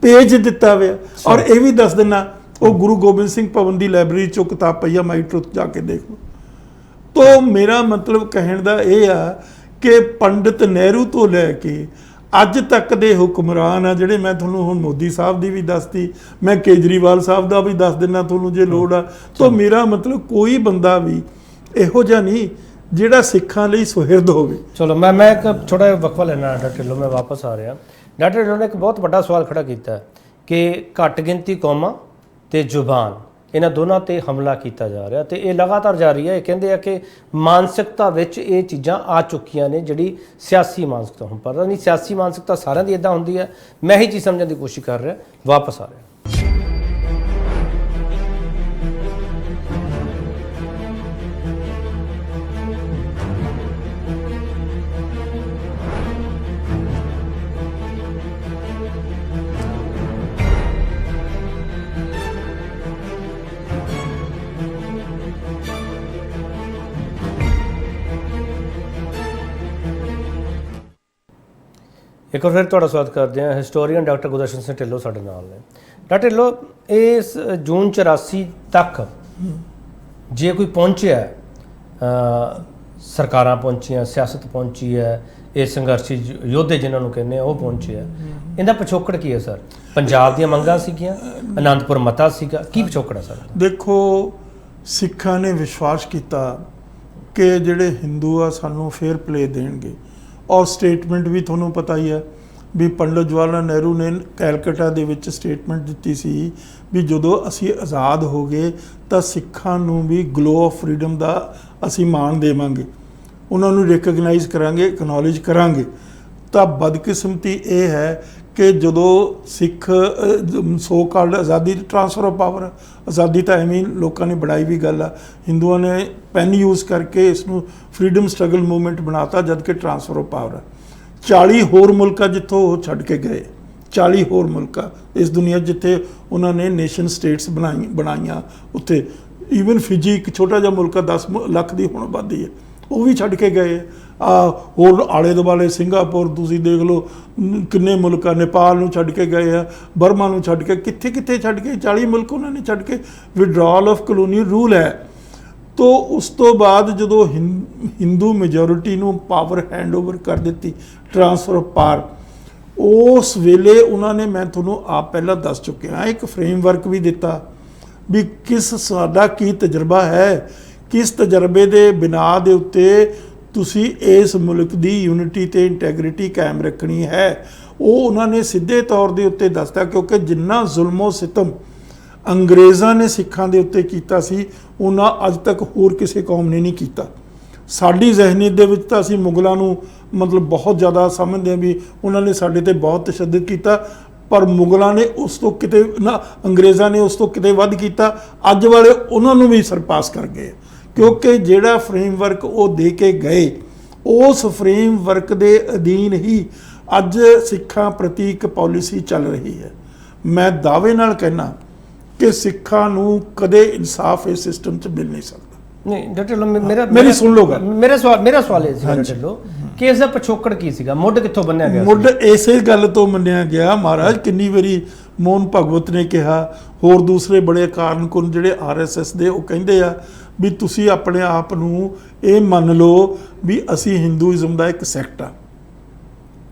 B: ਪੇਜ ਦਿੱਤਾ ਹੋਇਆ। ਔਰ ਇਹ ਵੀ ਦੱਸ ਦਿੰਨਾ, ਉਹ ਗੁਰੂ ਗੋਬਿੰਦ ਸਿੰਘ ਭਵਨ ਦੀ ਲਾਇਬ੍ਰੇਰੀ 'ਚੋਂ ਕਿਤਾਬ ਪਈ ਆ ਮਾਈ ਟਰੁੱਥ, ਜਾ ਕੇ ਦੇਖ ਲਓ। ਤੋ ਮੇਰਾ ਮਤਲਬ ਕਹਿਣ ਦਾ ਇਹ ਆ ਕਿ ਪੰਡਿਤ ਨਹਿਰੂ ਤੋਂ ਲੈ ਕੇ ਅੱਜ ਤੱਕ ਦੇ ਹੁਕਮਰਾਨ ਆ ਜਿਹੜੇ, ਮੈਂ ਤੁਹਾਨੂੰ ਹੁਣ ਮੋਦੀ ਸਾਹਿਬ ਦੀ ਵੀ ਦੱਸਤੀ, ਮੈਂ ਕੇਜਰੀਵਾਲ ਸਾਹਿਬ ਦਾ ਵੀ ਦੱਸ ਦਿੰਦਾ ਤੁਹਾਨੂੰ ਜੇ ਲੋੜ ਆ। ਤੋ ਮੇਰਾ ਮਤਲਬ ਕੋਈ ਬੰਦਾ ਵੀ ਇਹੋ ਜਿਹਾ ਨਹੀਂ ਜਿਹੜਾ ਸਿੱਖਾਂ ਲਈ ਸੁਹਿਰਦ ਹੋਵੇ।
A: ਚਲੋ ਮੈਂ ਇੱਕ ਛੋਟਾ ਜਿਹਾ ਵਕਫਾ ਲੈਣਾ ਡਾਕਟਰ ਢਿੱਲੋਂ, ਮੈਂ ਵਾਪਸ ਆ ਰਿਹਾ। ਡਾਕਟਰ ਢਿੱਲੋਂ ਨੇ ਇੱਕ ਬਹੁਤ ਵੱਡਾ ਸਵਾਲ ਖੜਾ ਕੀਤਾ ਕਿ ਘੱਟ ਗਿਣਤੀ ਕੌਮਾਂ ਤੇ ਜ਼ੁਬਾਨ, ਇਹਨਾਂ ਦੋਨਾਂ ਤੇ ਹਮਲਾ ਕੀਤਾ ਜਾ ਰਿਹਾ ਤੇ ਇਹ ਲਗਾਤਾਰ ਜਾਰੀ ਹੈ। ਇਹ ਕਹਿੰਦੇ ਆ ਕਿ ਮਾਨਸਿਕਤਾ ਵਿੱਚ ਇਹ ਚੀਜ਼ਾਂ ਆ ਚੁੱਕੀਆਂ ਨੇ, ਜਿਹੜੀ ਸਿਆਸੀ ਮਾਨਸਿਕਤਾ। ਹੁਣ ਪਤਾ ਨਹੀਂ ਸਿਆਸੀ ਮਾਨਸਿਕਤਾ ਸਾਰਿਆਂ ਦੀ ਇਦਾਂ ਹੁੰਦੀ ਹੈ, ਮੈਂ ਹੀ ਚੀਜ਼ ਸਮਝਣ ਦੀ ਕੋਸ਼ਿਸ਼ ਕਰ ਰਿਹਾ। ਵਾਪਸ ਆ ਰਿਹਾ। ਇੱਕ ਵਾਰ ਫਿਰ ਤੁਹਾਡਾ ਸਵਾਗਤ ਕਰਦੇ ਹਾਂ। ਹਿਸਟੋਰੀਅਨ ਡਾਕਟਰ ਗੁਰਦਰਸ਼ਨ ਸਿੰਘ ਢਿੱਲੋਂ ਸਾਡੇ ਨਾਲ ਨੇ। ਡਾਕਟਰ ਢਿੱਲੋਂ, ਇਸ ਜੂਨ 84 ਤੱਕ ਜੇ ਕੋਈ ਪਹੁੰਚਿਆ, ਸਰਕਾਰਾਂ ਪਹੁੰਚੀਆਂ, ਸਿਆਸਤ ਪਹੁੰਚੀ ਹੈ, ਇਹ ਸੰਘਰਸ਼ੀ ਯੋਧੇ ਜਿਨ੍ਹਾਂ ਨੂੰ ਕਹਿੰਦੇ ਆ ਉਹ ਪਹੁੰਚੇ ਆ, ਇਹਦਾ ਪਿਛੋਕੜ ਕੀ ਹੈ ਸਰ? ਪੰਜਾਬ ਦੀਆਂ ਮੰਗਾਂ ਸੀਗੀਆਂ, ਅਨੰਦਪੁਰ ਮਤਾ ਸੀਗਾ, ਕੀ ਪਿਛੋਕੜ ਹੈ ਸਰ?
B: ਦੇਖੋ, ਸਿੱਖਾਂ ਨੇ ਵਿਸ਼ਵਾਸ ਕੀਤਾ ਕਿ ਜਿਹੜੇ ਹਿੰਦੂ ਆ ਸਾਨੂੰ ਫੇਅਰ ਪਲੇ ਦੇਣਗੇ। ਔਰ ਸਟੇਟਮੈਂਟ ਵੀ ਤੁਹਾਨੂੰ ਪਤਾ ਹੀ ਹੈ ਵੀ ਪੰਡਿਤ ਜਵਾਹਰ ਲਾਲ ਨਹਿਰੂ ਨੇ ਕੈਲਕਟਾ ਦੇ ਵਿੱਚ ਸਟੇਟਮੈਂਟ ਦਿੱਤੀ ਸੀ ਵੀ ਜਦੋਂ ਅਸੀਂ ਆਜ਼ਾਦ ਹੋ ਗਏ ਤਾਂ ਸਿੱਖਾਂ ਨੂੰ ਵੀ ਗਲੋ ਆਫ ਫਰੀडम ਦਾ ਅਸੀਂ ਮਾਣ ਦੇਵਾਂਗੇ, ਉਹਨਾਂ ਨੂੰ ਰਿਕਗਨਾਈਜ਼ ਕਰਾਂਗੇ, ਐਕਨੋਲੇਜ ਕਰਾਂਗੇ। ਤਾਂ ਬਦਕਿਸਮਤੀ ਇਹ ਹੈ ਕਿ ਜਦੋਂ ਸਿੱਖ ਸੋ ਕਾਲਡ ਆਜ਼ਾਦੀ ਟ੍ਰਾਂਸਫਰ ਆਫ ਪਾਵਰ, ਆਜ਼ਾਦੀ ਤਾਂ ਐਵੇਂ ਲੋਕਾਂ ਨੇ ਬਣਾਈ ਵੀ ਗੱਲ ਆ, ਹਿੰਦੂਆਂ ਨੇ ਪੈਨ ਯੂਜ਼ ਕਰਕੇ ਇਸ ਨੂੰ ਫਰੀडम ਸਟਰਗਲ ਮੂਵਮੈਂਟ ਬਣਾਤਾ, ਜਦ ਕਿ ਟ੍ਰਾਂਸਫਰ ਆਫ ਪਾਵਰ ਆ। 40 ਹੋਰ ਮੁਲਕਾਂ ਜਿੱਥੋਂ ਉਹ ਛੱਡ ਕੇ ਗਏ, 40 ਹੋਰ ਮੁਲਕਾਂ ਇਸ ਦੁਨੀਆ ਜਿੱਥੇ ਉਹਨਾਂ ਨੇ ਨੇਸ਼ਨ ਸਟੇਟਸ ਬਣਾਈਆਂ, ਉੱਥੇ ਈਵਨ ਫਿਜੀ ਇੱਕ ਛੋਟਾ ਜਿਹਾ ਮੁਲਕ 10 ਲੱਖ ਦੀ ਹੁਣ ਆਬਾਦੀ ਹੈ, ਉਹ ਵੀ ਛੱਡ ਕੇ ਗਏ। ਹੋਰ ਆਲੇ ਦੁਆਲੇ ਸਿੰਗਾਪੁਰ ਤੁਸੀਂ ਦੇਖ ਲਓ, ਕਿੰਨੇ ਮੁਲਕ ਆ, ਨੇਪਾਲ ਨੂੰ ਛੱਡ ਕੇ ਗਏ ਆ, ਬਰਮਾ ਨੂੰ ਛੱਡ ਕੇ, ਕਿੱਥੇ ਕਿੱਥੇ ਛੱਡ ਕੇ, 40 ਮੁਲਕ ਉਹਨਾਂ ਨੇ ਛੱਡ ਕੇ। ਵਿਡਰਾਲ ਆਫ ਕਲੋਨੀਅਲ ਰੂਲ ਹੈ। ਤੋ ਉਸ ਤੋਂ ਬਾਅਦ ਜਦੋਂ ਹਿੰਦੂ ਮੈਜੋਰਿਟੀ ਨੂੰ ਪਾਵਰ ਹੈਂਡਓਵਰ ਕਰ ਦਿੱਤੀ, ਟ੍ਰਾਂਸਫਰ ਆਫ ਪਾਵਰ, ਉਸ ਵੇਲੇ ਉਹਨਾਂ ਨੇ, ਮੈਂ ਤੁਹਾਨੂੰ ਆਪ ਪਹਿਲਾਂ ਦੱਸ ਚੁੱਕਿਆ, ਇੱਕ ਫਰੇਮਵਰਕ ਵੀ ਦਿੱਤਾ ਵੀ ਕਿਸ ਸਾਡਾ ਕੀ ਤਜਰਬਾ ਹੈ, ਕਿਸ ਤਜਰਬੇ ਦੇ ਬਿਨਾਂ ਦੇ ਉੱਤੇ ਤੁਸੀਂ ਇਸ ਮੁਲਕ ਦੀ ਯੂਨਿਟੀ ਤੇ ਇੰਟੈਗ੍ਰਿਟੀ ਕਾਇਮ ਰੱਖਣੀ ਹੈ। ਉਹ ਉਹਨਾਂ ਨੇ ਸਿੱਧੇ ਤੌਰ ਦੇ ਉੱਤੇ ਦੱਸਤਾ, ਕਿਉਂਕਿ ਜਿੰਨਾ ਜ਼ੁਲਮੋ ਸਿਤਮ ਅੰਗਰੇਜ਼ਾਂ ਨੇ ਸਿੱਖਾਂ ਦੇ ਉੱਤੇ ਕੀਤਾ ਸੀ ਉਹਨਾਂ ਅੱਜ ਤੱਕ ਹੋਰ ਕਿਸੇ ਕੌਮ ਨੇ ਨਹੀਂ ਕੀਤਾ। ਸਾਡੀ ਜ਼ਹਿਨੀਅਤ ਦੇ ਵਿੱਚ ਤਾਂ ਅਸੀਂ ਮੁਗਲਾਂ ਨੂੰ ਮਤਲਬ ਬਹੁਤ ਜ਼ਿਆਦਾ ਸਮਝਦੇ ਹਾਂ ਵੀ ਉਹਨਾਂ ਨੇ ਸਾਡੇ ਤੇ ਬਹੁਤ ਤਸ਼ੱਦਦ ਕੀਤਾ, ਪਰ ਮੁਗਲਾਂ ਨੇ ਉਸ ਤੋਂ ਕਿਤੇ ਨਾ, ਅੰਗਰੇਜ਼ਾਂ ਨੇ ਉਸ ਤੋਂ ਕਿਤੇ ਵੱਧ ਕੀਤਾ। ਅੱਜ ਵਾਲੇ ਉਹਨਾਂ ਨੂੰ ਵੀ ਸਰਪਾਸ ਕਰ ਗਏ, ਕਿਉਂਕਿ ਜਿਹੜਾ ਫਰੇਮਵਰਕ ਉਹ ਦੇ ਕੇ ਗਏ, ਉਸ ਫਰੇਮਵਰਕ ਦੇ ਅਧੀਨ ਹੀ ਅੱਜ ਸਿੱਖਾਂ ਪ੍ਰਤੀ ਇੱਕ ਪਾਲਿਸੀ ਚੱਲ ਰਹੀ ਹੈ। ਮੈਂ ਦਾਅਵੇ ਨਾਲ ਕਹਿਣਾ ਕਿ ਸਿੱਖਾਂ ਨੂੰ ਕਦੇ ਇਨਸਾਫ ਇਸ ਸਿਸਟਮ 'ਚ ਮਿਲ ਨਹੀਂ ਸਕਦਾ।
A: ਨਹੀਂ ਡਾਕਟਰ ਢਿੱਲੋਂ,
B: ਮੇਰੀ ਸੁਣ ਲਓ ਗੱਲ।
A: ਮੇਰਾ ਸਵਾਲ ਇਹ ਸੀ ਡਾਕਟਰ ਢਿੱਲੋਂ ਕਿ ਇਸ ਦਾ ਪਿਛੋਕੜ ਕੀ ਸੀਗਾ, ਮੁੱਢ ਕਿੱਥੋਂ ਬੰਨਿਆ ਗਿਆ?
B: ਮੁੱਢ ਇਸੇ ਗੱਲ ਤੋਂ ਮੰਨਿਆ ਗਿਆ। ਮਹਾਰਾਜ ਕਿੰਨੀ ਵਾਰੀ ਮੋਹਨ ਭਗਵਤ ਨੇ ਕਿਹਾ, ਹੋਰ ਦੂਸਰੇ ਬੜੇ ਕਾਰਨਕੁਨ ਜਿਹੜੇ RSS ਦੇ, ਉਹ ਕਹਿੰਦੇ ਆ ਵੀ ਤੁਸੀਂ ਆਪਣੇ ਆਪ ਨੂੰ ਇਹ ਮੰਨ ਲਓ ਵੀ ਅਸੀਂ ਹਿੰਦੂਇਜ਼ਮ ਦਾ ਇੱਕ ਸੈਕਟ ਆ,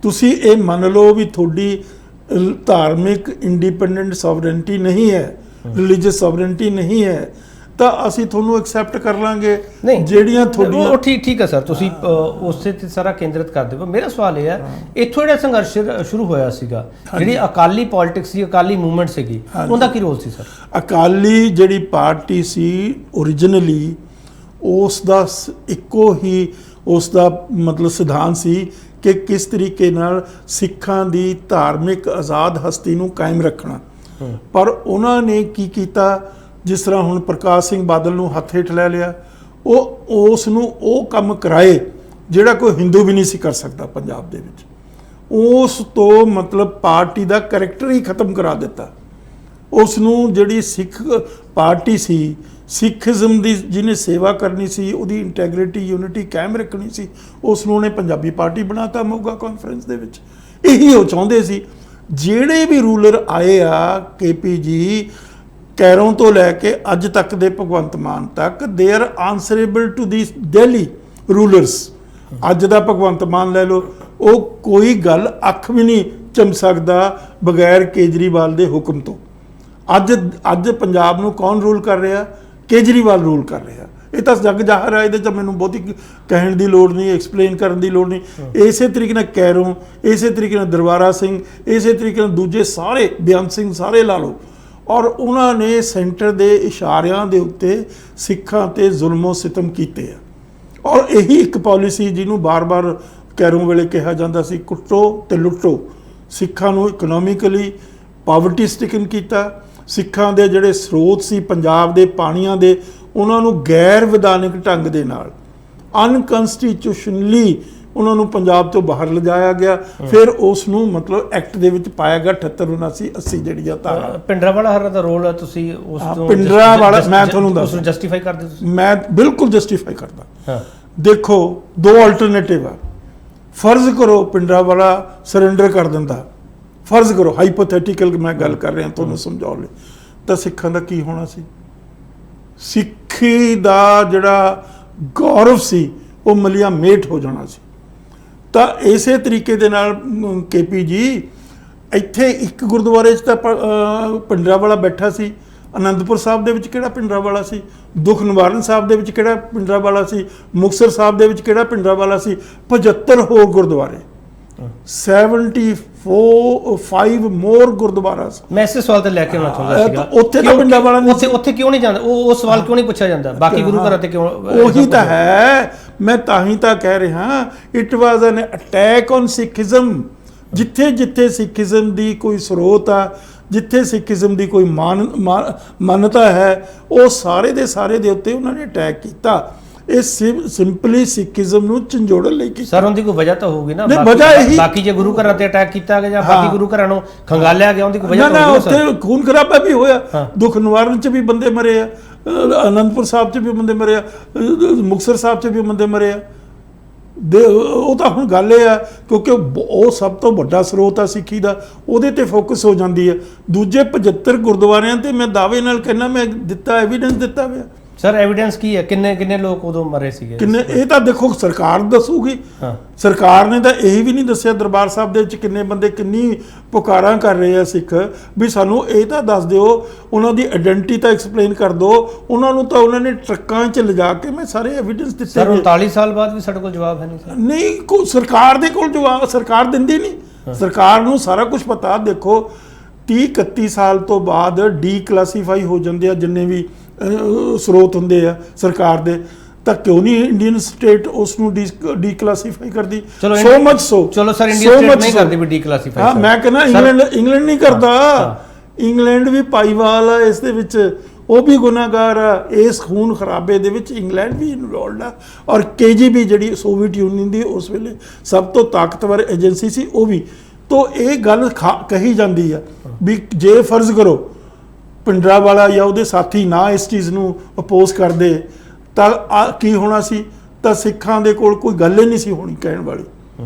B: ਤੁਸੀਂ ਇਹ ਮੰਨ ਲਓ ਵੀ ਤੁਹਾਡੀ ਧਾਰਮਿਕ ਇੰਡੀਪੈਂਡੈਂਟ ਸੋਵਰਨਟੀ ਨਹੀਂ ਹੈ, ਰਿਲੀਜੀਅਸ ਸੋਵਰੇਨਟੀ ਨਹੀਂ ਹੈ ਤਾਂ ਅਸੀਂ ਤੁਹਾਨੂੰ ਐਕਸੈਪਟ ਕਰ ਲਾਂਗੇ
A: ਨਹੀਂ
B: ਜਿਹੜੀਆਂ ਤੁਹਾਡੀਆਂ
A: ਉਹ ਠੀਕ ਹੈ ਸਰ, ਤੁਸੀਂ ਉਸੇ ਤੇ ਸਾਰਾ ਕੇਂਦਰਿਤ ਕਰਦੇ ਹੋ। ਮੇਰਾ ਸਵਾਲ ਇਹ ਹੈ, ਇੱਥੋਂ ਜਿਹੜਾ ਸੰਘਰਸ਼ ਸ਼ੁਰੂ ਹੋਇਆ ਸੀਗਾ, ਜਿਹੜੀ ਅਕਾਲੀ ਪੋਲਿਟਿਕਸ ਸੀ, ਅਕਾਲੀ ਮੂਵਮੈਂਟ ਸੀਗੀ, ਉਹਦਾ ਕੀ ਰੋਲ ਸੀ ਸਰ?
B: ਅਕਾਲੀ ਜਿਹੜੀ ਪਾਰਟੀ ਸੀ ਓਰੀਜਨਲੀ ਉਸ ਦਾ ਇੱਕੋ ਹੀ ਉਸ ਦਾ ਮਤਲਬ ਸਿਧਾਂਤ ਸੀ ਕਿ ਕਿਸ ਤਰੀਕੇ ਨਾਲ ਸਿੱਖਾਂ ਦੀ ਧਾਰਮਿਕ ਆਜ਼ਾਦ ਹਸਤੀ ਨੂੰ ਕਾਇਮ ਰੱਖਣਾ। ਪਰ ਉਹਨਾਂ ਨੇ ਕੀ ਕੀਤਾ, ਜਿਸ ਤਰ੍ਹਾਂ ਹੁਣ ਪ੍ਰਕਾਸ਼ ਸਿੰਘ ਬਾਦਲ ਨੂੰ ਹੱਥ ਹੇਠ ਲੈ ਲਿਆ, ਉਹ ਉਸ ਨੂੰ ਉਹ ਕੰਮ ਕਰਾਏ ਜਿਹੜਾ ਕੋਈ ਹਿੰਦੂ ਵੀ ਨਹੀਂ ਸੀ ਕਰ ਸਕਦਾ ਪੰਜਾਬ ਦੇ ਵਿੱਚ। ਉਸ ਤੋਂ ਮਤਲਬ ਪਾਰਟੀ ਦਾ ਕਰੈਕਟਰ ਹੀ ਖਤਮ ਕਰਾ ਦਿੱਤਾ। ਉਸ ਨੂੰ ਜਿਹੜੀ ਸਿੱਖ ਪਾਰਟੀ ਸੀ, ਸਿੱਖੀਜ਼ਮ ਦੀ ਜਿਹਨੇ ਸੇਵਾ ਕਰਨੀ ਸੀ, ਉਹਦੀ ਇੰਟੈਗ੍ਰਿਟੀ ਯੂਨਿਟੀ ਕਾਇਮ ਰੱਖਣੀ ਸੀ, ਉਸ ਨੂੰ ਉਹਨੇ ਪੰਜਾਬੀ ਪਾਰਟੀ ਬਣਾਤਾ ਮੋਗਾ ਕਾਨਫਰੰਸ ਦੇ ਵਿੱਚ। ਇਹੀ ਉਹ ਚਾਹੁੰਦੇ ਸੀ। ਜਿਹੜੇ ਵੀ ਰੂਲਰ ਆਏ ਆ KP ਜੀ, ਕੈਰੋਂ ਤੋਂ ਲੈ ਕੇ ਅੱਜ ਤੱਕ ਦੇ ਭਗਵੰਤ ਮਾਨ ਤੱਕ, they are answerable to the Delhi rulers. ਅੱਜ ਦਾ ਭਗਵੰਤ ਮਾਨ ਲੈ ਲਓ, ਉਹ ਕੋਈ ਗੱਲ ਅੱਖ ਵੀ ਨਹੀਂ ਚਮ ਸਕਦਾ ਬਗੈਰ ਕੇਜਰੀਵਾਲ ਦੇ ਹੁਕਮ ਤੋਂ। ਅੱਜ ਪੰਜਾਬ ਨੂੰ ਕੌਣ ਰੂਲ ਕਰ ਰਿਹਾ? ਕੇਜਰੀਵਾਲ ਰੂਲ ਕਰ ਰਿਹਾ। ਇਹ ਤਾਂ ਜਗ ਜ਼ਾਹਰ ਹੈ, ਇਹਦੇ 'ਚ ਮੈਨੂੰ ਬਹੁਤੀ ਕਹਿਣ ਦੀ ਲੋੜ ਨਹੀਂ, ਐਕਸਪਲੇਨ ਕਰਨ ਦੀ ਲੋੜ ਨਹੀਂ। ਇਸੇ ਤਰੀਕੇ ਨਾਲ ਕੈਰੋਂ, ਇਸੇ ਤਰੀਕੇ ਨਾਲ ਦਰਬਾਰਾ ਸਿੰਘ, ਇਸੇ ਤਰੀਕੇ ਨਾਲ ਦੂਜੇ ਸਾਰੇ, ਬੇਅੰਤ ਸਿੰਘ, ਸਾਰੇ ਲਾ ਲਓ। ਔਰ ਉਹਨਾਂ ਨੇ ਸੈਂਟਰ ਦੇ ਇਸ਼ਾਰਿਆਂ ਦੇ ਉੱਤੇ ਸਿੱਖਾਂ ਤੇ ਜ਼ੁਲਮੋ ਸਿਤਮ ਕੀਤੇ ਆ। ਔਰ ਇਹੀ ਇੱਕ ਪਾਲਿਸੀ ਜਿਹਨੂੰ ਬਾਰ-ਬਾਰ ਕੈਰੋਂ ਵੇਲੇ ਕਿਹਾ ਜਾਂਦਾ ਸੀ, ਕੁੱਟੋ ਤੇ ਲੁੱਟੋ। ਸਿੱਖਾਂ ਨੂੰ ਇਕਨੋਮਿਕਲੀ ਪਾਵਰਟੀ ਸਟਿਕਨ ਕੀਤਾ। ਸਿੱਖਾਂ ਦੇ ਜਿਹੜੇ ਸਰੋਤ ਸੀ ਪੰਜਾਬ ਦੇ ਪਾਣੀਆਂ ਦੇ, ਉਹਨਾਂ ਨੂੰ ਗੈਰ ਵਿਧਾਨਿਕ ਢੰਗ ਦੇ ਨਾਲ ਅਨਕਨਸਟੀਟਿਊਸ਼ਨਲੀ ਉਹਨਾਂ ਨੂੰ ਪੰਜਾਬ ਤੋਂ ਬਾਹਰ ਲਿਜਾਇਆ ਗਿਆ। ਫਿਰ ਉਸ ਨੂੰ ਮਤਲਬ ਐਕਟ ਦੇ ਵਿੱਚ ਪਾਇਆ ਗਿਆ 78, 79, 80 ਜਿਹੜੀਆਂ ਧਾਰਾ।
A: ਪਿੰਡਰਾਵਾਲਾ ਹਰ ਦਾ ਰੋਲ ਹੈ, ਤੁਸੀਂ ਉਸ ਤੋਂ
B: ਪਿੰਡਰਾਵਾਲਾ ਮੈਂ ਤੁਹਾਨੂੰ ਦੱਸ,
A: ਉਸ ਨੂੰ ਜਸਟੀਫਾਈ ਕਰਦੇ ਤੁਸੀਂ?
B: ਮੈਂ ਬਿਲਕੁਲ ਜਸਟੀਫਾਈ ਕਰਦਾ।
A: ਹਾਂ,
B: ਦੇਖੋ ਦੋ ਆਲਟਰਨੇਟਿਵ ਆ। ਫਰਜ਼ ਕਰੋ ਪਿੰਡਰਾਵਾਲਾ ਸਰੈਂਡਰ ਕਰ ਦਿੰਦਾ, ਫਰਜ਼ ਕਰੋ, ਹਾਈਪੋਥੈਟੀਕਲ ਮੈਂ ਗੱਲ ਕਰ ਰਿਹਾ ਤੁਹਾਨੂੰ ਸਮਝਾਉਣ ਲਈ, ਤਾਂ ਸਿੱਖਾਂ ਦਾ ਕੀ ਹੋਣਾ ਸੀ? ਸਿੱਖੀ ਦਾ ਜਿਹੜਾ ਗੌਰਵ ਸੀ ਉਹ ਮਲੀਆ ਮੇਟ ਹੋ ਜਾਣਾ ਸੀ। ਤਾਂ ਇਸੇ ਤਰੀਕੇ ਦੇ ਨਾਲ KP ਜੀ ਇੱਥੇ ਇੱਕ ਗੁਰਦੁਆਰੇ 'ਚ ਤਾਂ ਪਿੰਡਰਾਵਾਲਾ ਬੈਠਾ ਸੀ। ਅਨੰਦਪੁਰ ਸਾਹਿਬ ਦੇ ਵਿੱਚ ਕਿਹੜਾ ਪਿੰਡਰਾਵਾਲਾ ਸੀ? ਦੁੱਖ ਨਿਵਾਰਨ ਸਾਹਿਬ ਦੇ ਵਿੱਚ ਕਿਹੜਾ ਪਿੰਡਰਾਵਾਲਾ ਸੀ? ਮੁਕਤਸਰ ਸਾਹਿਬ ਦੇ ਵਿੱਚ ਕਿਹੜਾ ਪਿੰਡਰਾਵਾਲਾ ਸੀ? 75 ਹੋਰ ਗੁਰਦੁਆਰੇ, 75 ਮੋਰ ਗੁਰਦੁਆਰਾ।
A: ਮੈਂ ਇਸੇ ਸਵਾਲ ਤੇ ਲੈ ਕੇ ਆਉਣਾ ਚਾਹੁੰਦਾ ਸੀਗਾ,
B: ਉੱਥੇ ਤਾਂ ਪਿੰਡਰਾਵਾਲਾ ਨਹੀਂ,
A: ਉੱਥੇ ਕਿਉਂ ਨਹੀਂ ਜਾਂਦਾ? ਉਹ ਸਵਾਲ ਕਿਉਂ ਨਹੀਂ ਪੁੱਛਿਆ ਜਾਂਦਾ? ਬਾਕੀ ਗੁਰੂ ਘਰਾਂ ਤੇ ਕਿਉਂ?
B: ਉਹੀ ਤਾਂ ਹੈ, ਮੈਂ ਤਾਂ ਹੀ ਤਾਂ ਕਹਿ ਰਿਹਾ, it was N attack on Sikhism. ਜਿੱਥੇ ਜਿੱਥੇ ਸਿੱਖੀਜ਼ਮ ਦੀ ਕੋਈ ਸਰੋਤ ਆ, ਜਿੱਥੇ ਸਿੱਖੀਜ਼ਮ ਦੀ ਕੋਈ ਮਾਨਤਾ ਹੈ, ਉਹ ਸਾਰੇ ਦੇ ਸਾਰੇ ਦੇ ਉੱਤੇ ਉਹਨਾਂ ਨੇ ਅਟੈਕ ਕੀਤਾ। ਇਹ ਸਿੰਪਲੀ ਸਿੱਖੀਜ਼ਮ ਨੂੰ ਝੰਜੋੜਨ ਲਈ ਕੀਤਾ।
A: ਸਰ ਉਹਦੀ ਕੋਈ ਵਜ੍ਹਾ ਤਾਂ ਹੋਊਗੀ ਨਾ? ਬਾਕੀ ਜੇ ਗੁਰੂ ਘਰਾਂ ਤੇ ਅਟੈਕ ਕੀਤਾ ਗਿਆ ਜਾਂ ਬਾਕੀ ਗੁਰੂ ਘਰਾਂ ਨੂੰ ਖੰਗਾਲਿਆ ਗਿਆ, ਉਹਦੀ ਕੋਈ ਵਜ੍ਹਾ ਤਾਂ ਹੋਊਗੀ।
B: ਉੱਥੇ ਖੂਨ ਖਰਾਬਾ ਵੀ ਹੋਇਆ, ਦੁੱਖ ਨਿਵਾਰਨ 'ਚ ਵੀ ਬੰਦੇ ਮਰੇ ਆ, ਅਨੰਦਪੁਰ ਸਾਹਿਬ 'ਚ ਵੀ ਬੰਦੇ ਮਰੇ ਆ, ਮੁਕਤਸਰ ਸਾਹਿਬ 'ਚ ਵੀ ਬੰਦੇ ਮਰੇ ਆ। ਉਹ ਤਾਂ ਹੁਣ ਗੱਲ ਇਹ ਆ, ਕਿਉਂਕਿ ਉਹ ਸਭ ਤੋਂ ਵੱਡਾ ਸਰੋਤ ਆ ਸਿੱਖੀ ਦਾ, ਉਹਦੇ ਤੇ ਫੋਕਸ ਹੋ ਜਾਂਦੀ ਹੈ। ਦੂਜੇ 75 ਗੁਰਦੁਆਰਿਆਂ ਤੇ ਮੈਂ ਦਾਅਵੇ ਨਾਲ ਕਹਿੰਦਾ, ਮੈਂ ਦਿੱਤਾ ਐਵੀਡੈਂਸ ਦਿੱਤਾ ਹੋਇਆ।
A: ਸਰ ਐਵੀਡੈਂਸ ਕੀ ਹੈ? ਕਿੰਨੇ ਲੋਕ ਉਦੋਂ ਮਰੇ ਸੀਗੇ?
B: ਕਿੰਨੇ? ਇਹ ਤਾਂ ਦੇਖੋ ਸਰਕਾਰ ਦੱਸੂਗੀ। ਸਰਕਾਰ ਨੇ ਤਾਂ ਇਹ ਵੀ ਨਹੀਂ ਦੱਸਿਆ ਦਰਬਾਰ ਸਾਹਿਬ ਦੇ ਵਿੱਚ ਕਿੰਨੇ ਬੰਦੇ, ਕਿੰਨੀ ਪੁਕਾਰਾਂ ਕਰ ਰਹੇ ਆ ਸਿੱਖ, ਵੀ ਸਾਨੂੰ ਇਹ ਤਾਂ ਦੱਸ ਦਿਓ, ਉਹਨਾਂ ਦੀ ਆਇਡੈਂਟੀ ਤਾਂ ਐਕਸਪਲੇਨ ਕਰ ਦਿਓ। ਉਹਨਾਂ ਨੂੰ ਤਾਂ ਉਹਨਾਂ ਨੇ ਟਰੱਕਾਂ 'ਚ ਲਿਜਾ ਕੇ ਮੈਂ ਸਾਰੇ ਐਵੀਡੈਂਸ ਦਿੱਤੇ।
A: ਸਰ 39 ਸਾਲ ਬਾਅਦ ਵੀ ਸਾਡੇ ਕੋਲ ਜਵਾਬ ਹੈ ਨਹੀਂ ਸਰ?
B: ਨਹੀਂ, ਸਰਕਾਰ ਦੇ ਕੋਲ ਜਵਾਬ ਸਰਕਾਰ ਦਿੰਦੀ ਨਹੀਂ। ਸਰਕਾਰ ਨੂੰ ਸਾਰਾ ਕੁਝ ਪਤਾ। ਦੇਖੋ 30-31 ਸਾਲ ਤੋਂ ਬਾਅਦ ਡੀਕਲਾਸੀਫਾਈ ਹੋ ਜਾਂਦੇ ਆ ਜਿੰਨੇ ਵੀ ਸਰੋਤ ਹੁੰਦੇ ਆ ਸਰਕਾਰ ਦੇ, ਤਾਂ ਕਿਉਂ ਨਹੀਂ ਇੰਡੀਅਨ ਸਟੇਟ ਉਸ ਨੂੰ ਡੀਕਲਾਸੀਫਾਈ ਕਰਦੀ? ਸੋ ਮਚ ਸੋ,
A: ਚਲੋ ਸਰ ਇੰਡੀਅਨ ਸਟੇਟ ਨਹੀਂ ਕਰਦੀ ਵੀ ਡੀਕਲਾਸੀਫਾਈ।
B: ਹਾਂ, ਮੈਂ ਕਹਿੰਦਾ ਇੰਗਲੈਂਡ ਨਹੀਂ ਕਰਦਾ। ਇੰਗਲੈਂਡ ਵੀ ਪਾਈਵਾਲ ਆ ਇਸ ਦੇ ਵਿੱਚ, ਉਹ ਵੀ ਗੁਨਾਹਗਾਰ ਆ ਇਸ ਖੂਨ ਖਰਾਬੇ ਦੇ ਵਿੱਚ। ਇੰਗਲੈਂਡ ਵੀ ਇਨਵੋਲਡ ਆ। ਔਰ KGB ਜਿਹੜੀ ਸੋਵੀਅਤ ਯੂਨੀਅਨ ਦੀ ਉਸ ਵੇਲੇ ਸਭ ਤੋਂ ਤਾਕਤਵਰ ਏਜੰਸੀ ਸੀ, ਉਹ ਵੀ। ਤਾਂ ਇਹ ਗੱਲ ਕਹੀ ਜਾਂਦੀ ਆ ਵੀ ਜੇ ਫਰਜ਼ ਕਰੋ ਪਿੰਡਰਾਵਾਲਾ ਜਾਂ ਉਹਦੇ ਸਾਥੀ ਨਾ ਇਸ ਚੀਜ਼ ਨੂੰ ਅਪੋਜ਼ ਕਰਦੇ ਤਾਂ ਕੀ ਹੋਣਾ ਸੀ? ਤਾਂ ਸਿੱਖਾਂ ਦੇ ਕੋਲ ਕੋਈ ਗੱਲ ਹੀ ਨਹੀਂ ਸੀ ਹੋਣੀ ਕਹਿਣ ਵਾਲੀ।